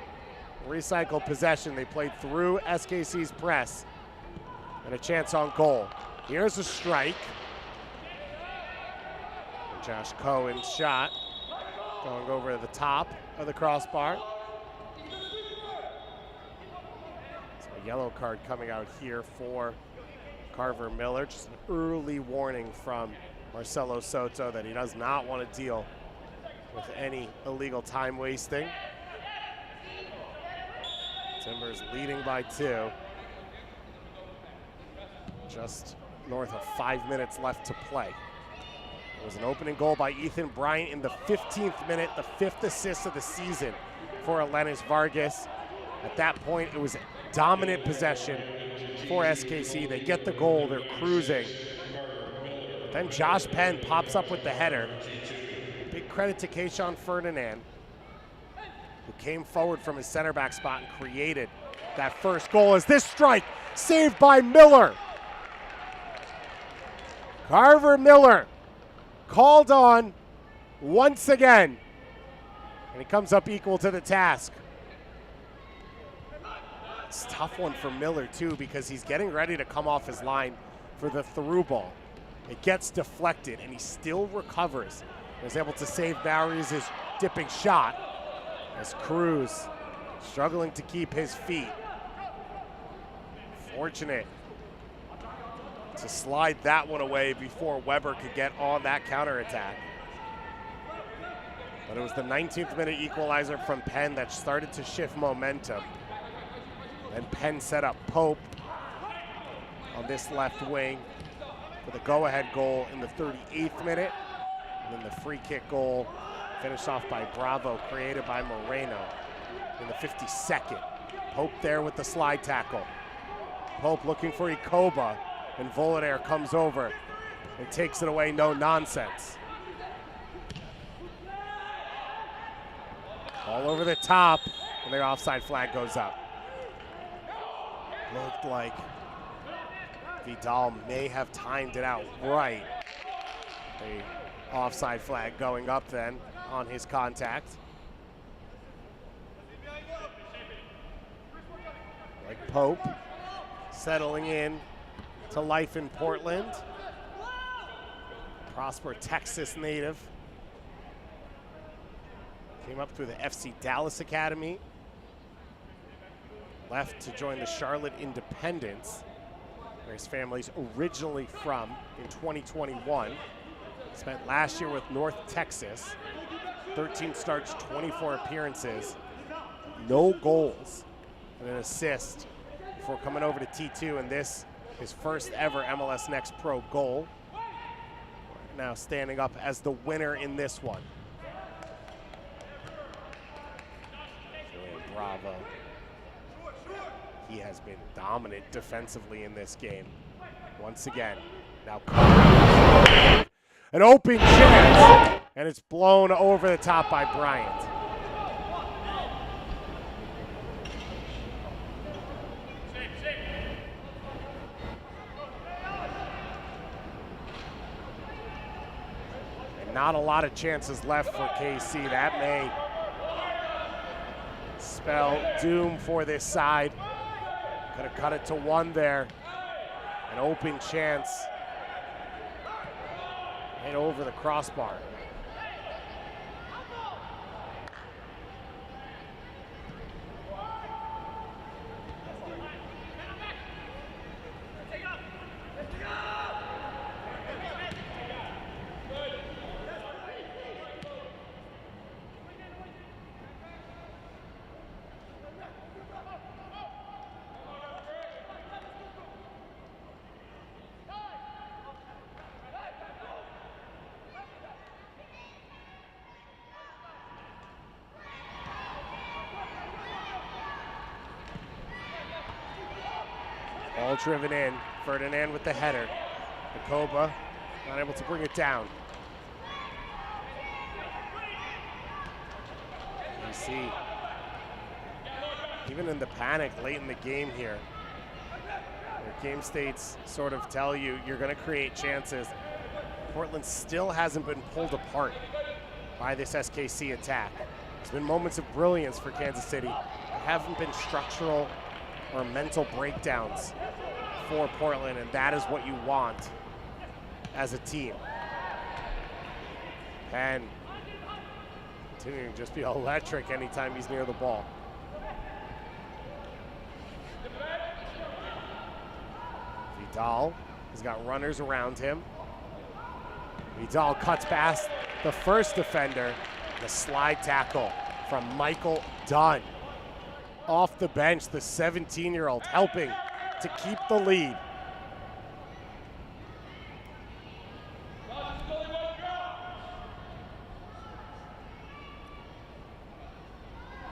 recycle possession. They played through SKC's press. And a chance on goal. Here's a strike. And Josh Cohen's shot going over the top of the crossbar. So a yellow card coming out here for Carver Miller, just an early warning from Marcelo Soto that he does not want to deal with any illegal time wasting. Timbers leading by 2. Just north of 5 minutes left to play. It was an opening goal by Ethan Bryant in the 15th minute, the 5th assist of the season for Elenis Vargas. At that point, it was dominant possession for SKC. They get the goal, they're cruising. But then Josh Penn pops up with the header. Big credit to Keishon Ferdinand, who came forward from his center back spot and created that first goal as this strike saved by Miller. Carver Miller called on once again, and he comes up equal to the task. It's a tough one for Miller too, because he's getting ready to come off his line for the through ball. It gets deflected and he still recovers. He was able to save Bowery's dipping shot as Cruz struggling to keep his feet. Fortunate to slide that one away before Weber could get on that counterattack. But it was the 19th minute equalizer from Penn that started to shift momentum. And Penn set up Pope on this left wing for the go-ahead goal in the 38th minute. And then the free kick goal finished off by Bravo, created by Moreno in the 52nd. Pope there with the slide tackle. Pope looking for Ikoba, and Volader comes over and takes it away, no nonsense. All over the top, and their offside flag goes up. Looked like Vidal may have timed it out right. The offside flag going up then on his contact. Like Pope settling in to life in Portland. Prosper, Texas native. Came up through the FC Dallas Academy. Left to join the Charlotte Independents, where his family's originally from, in 2021. Spent last year with North Texas. 13 starts, 24 appearances, no goals, and an assist before coming over to T2, and this his first ever MLS Next Pro goal. Now standing up as the winner in this one. Julian Bravo. He has been dominant defensively in this game. Once again, now an open chance, and it's blown over the top by Bryant. And not a lot of chances left for KC. That may spell doom for this side. Could have cut it to 1 there. An open chance. Hit over the crossbar. Ball driven in. Ferdinand with the header. Ikoba not able to bring it down. You see, even in the panic late in the game here, your game states sort of tell you you're going to create chances. Portland still hasn't been pulled apart by this SKC attack. There's been moments of brilliance for Kansas City. There haven't been structural or mental breakdowns for Portland, and that is what you want as a team. Penn continuing to just be electric anytime he's near the ball. Vidal has got runners around him. Vidal cuts past the first defender. The slide tackle from Michael Dunn. Off the bench, the 17-year-old helping to keep the lead.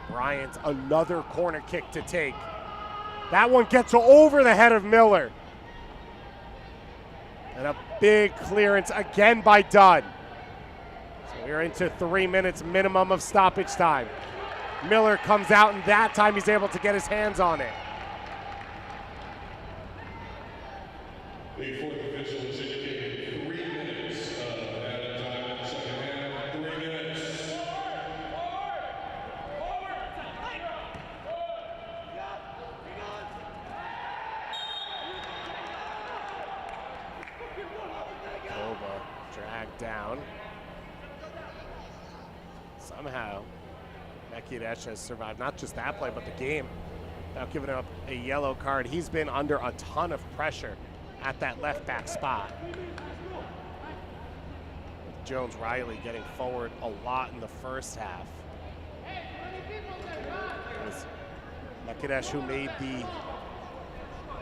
Bryant, another corner kick to take. That one gets over the head of Miller. And a big clearance again by Dunn. So we're into 3 minutes minimum of stoppage time. Miller comes out, and that time he's able to get his hands on it. The fourth official has indicated 3 minutes added time in the second half. 3 minutes. Koba dragged down. Somehow, Mekidesh has survived not just that play, but the game. Now giving up a yellow card. He's been under a ton of pressure at that left back spot. Jones Riley getting forward a lot in the first half. It was Mekidesh who made the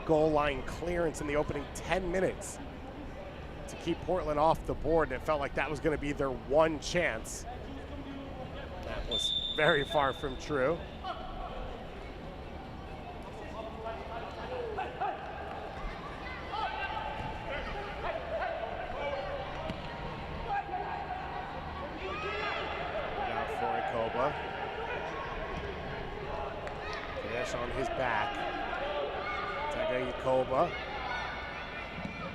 goal line clearance in the opening 10 minutes to keep Portland off the board, and it felt like that was going to be their one chance. That was very far from true. Now for Koba. Mekidesh on his back. Tega Koba.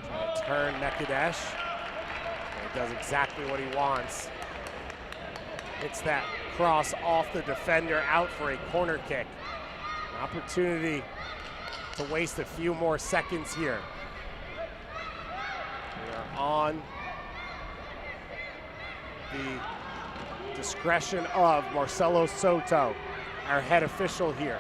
Trying to turn Mekidesh. He does exactly what he wants. Hits that cross off the defender out for a corner kick. An opportunity to waste a few more seconds here. We are on the discretion of Marcelo Soto, our head official here.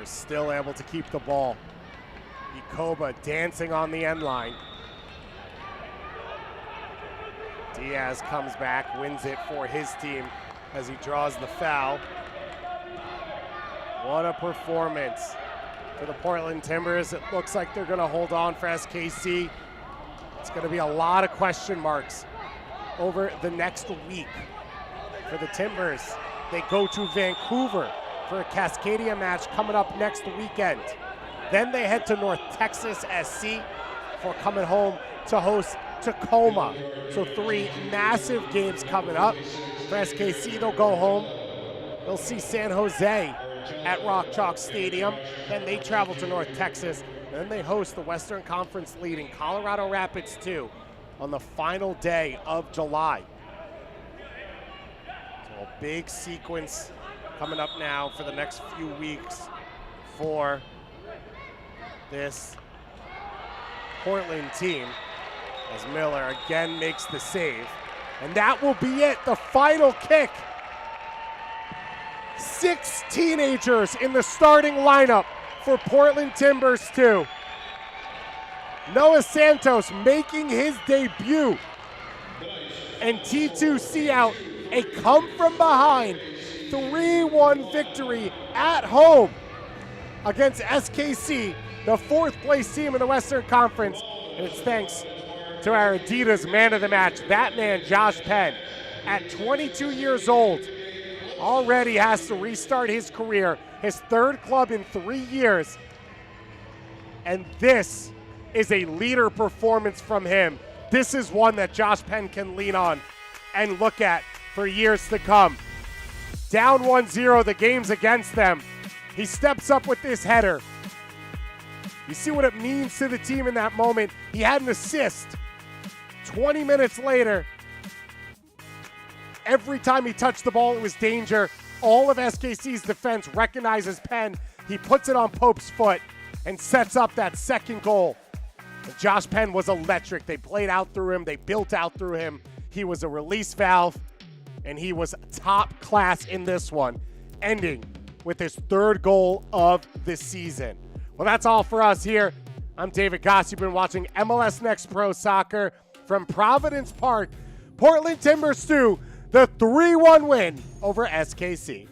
Still able to keep the ball. Koba dancing on the end line. Diaz comes back, wins it for his team as he draws the foul. What a performance for the Portland Timbers. It looks like they're going to hold on for SKC. It's going to be a lot of question marks over the next week for the Timbers. They go to Vancouver for a Cascadia match coming up next weekend. Then they head to North Texas SC for coming home to host Tacoma. So 3 massive games coming up. For SKC, they'll go home. They'll see San Jose at Rock Chalk Stadium. Then they travel to North Texas. Then they host the Western Conference leading Colorado Rapids 2 on the final day of July. So a big sequence coming up now for the next few weeks for this Portland team as Miller again makes the save. And that will be it, the final kick. 6 teenagers in the starting lineup for Portland Timbers 2. Noah Santos making his debut. And T2C out a come from behind 3-1 victory at home against SKC, the 4th place team in the Western Conference. And it's thanks to our Adidas man of the match, that man, Josh Penn, at 22 years old, already has to restart his career, his 3rd club in 3 years. And this is a leader performance from him. This is one that Josh Penn can lean on and look at for years to come. Down 1-0, the game's against them. He steps up with this header. You see what it means to the team in that moment. He had an assist. 20 minutes later, every time he touched the ball, it was danger. All of SKC's defense recognizes Penn. He puts it on Pope's foot and sets up that second goal. And Josh Penn was electric. They played out through him. They built out through him. He was a release valve, and he was top class in this one, ending with his third goal of the season. Well, that's all for us here. I'm David Goss. You've been watching MLS Next Pro Soccer from Providence Park. Portland Timbers 2, the 3-1 win over SKC.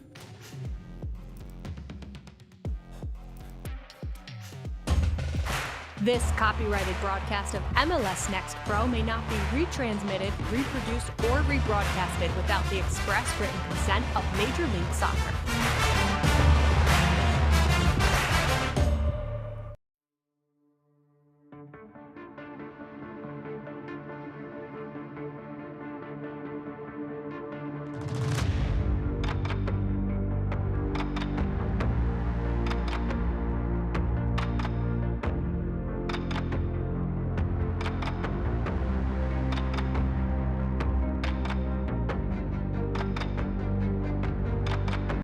This copyrighted broadcast of MLS Next Pro may not be retransmitted, reproduced, or rebroadcasted without the express written consent of Major League Soccer.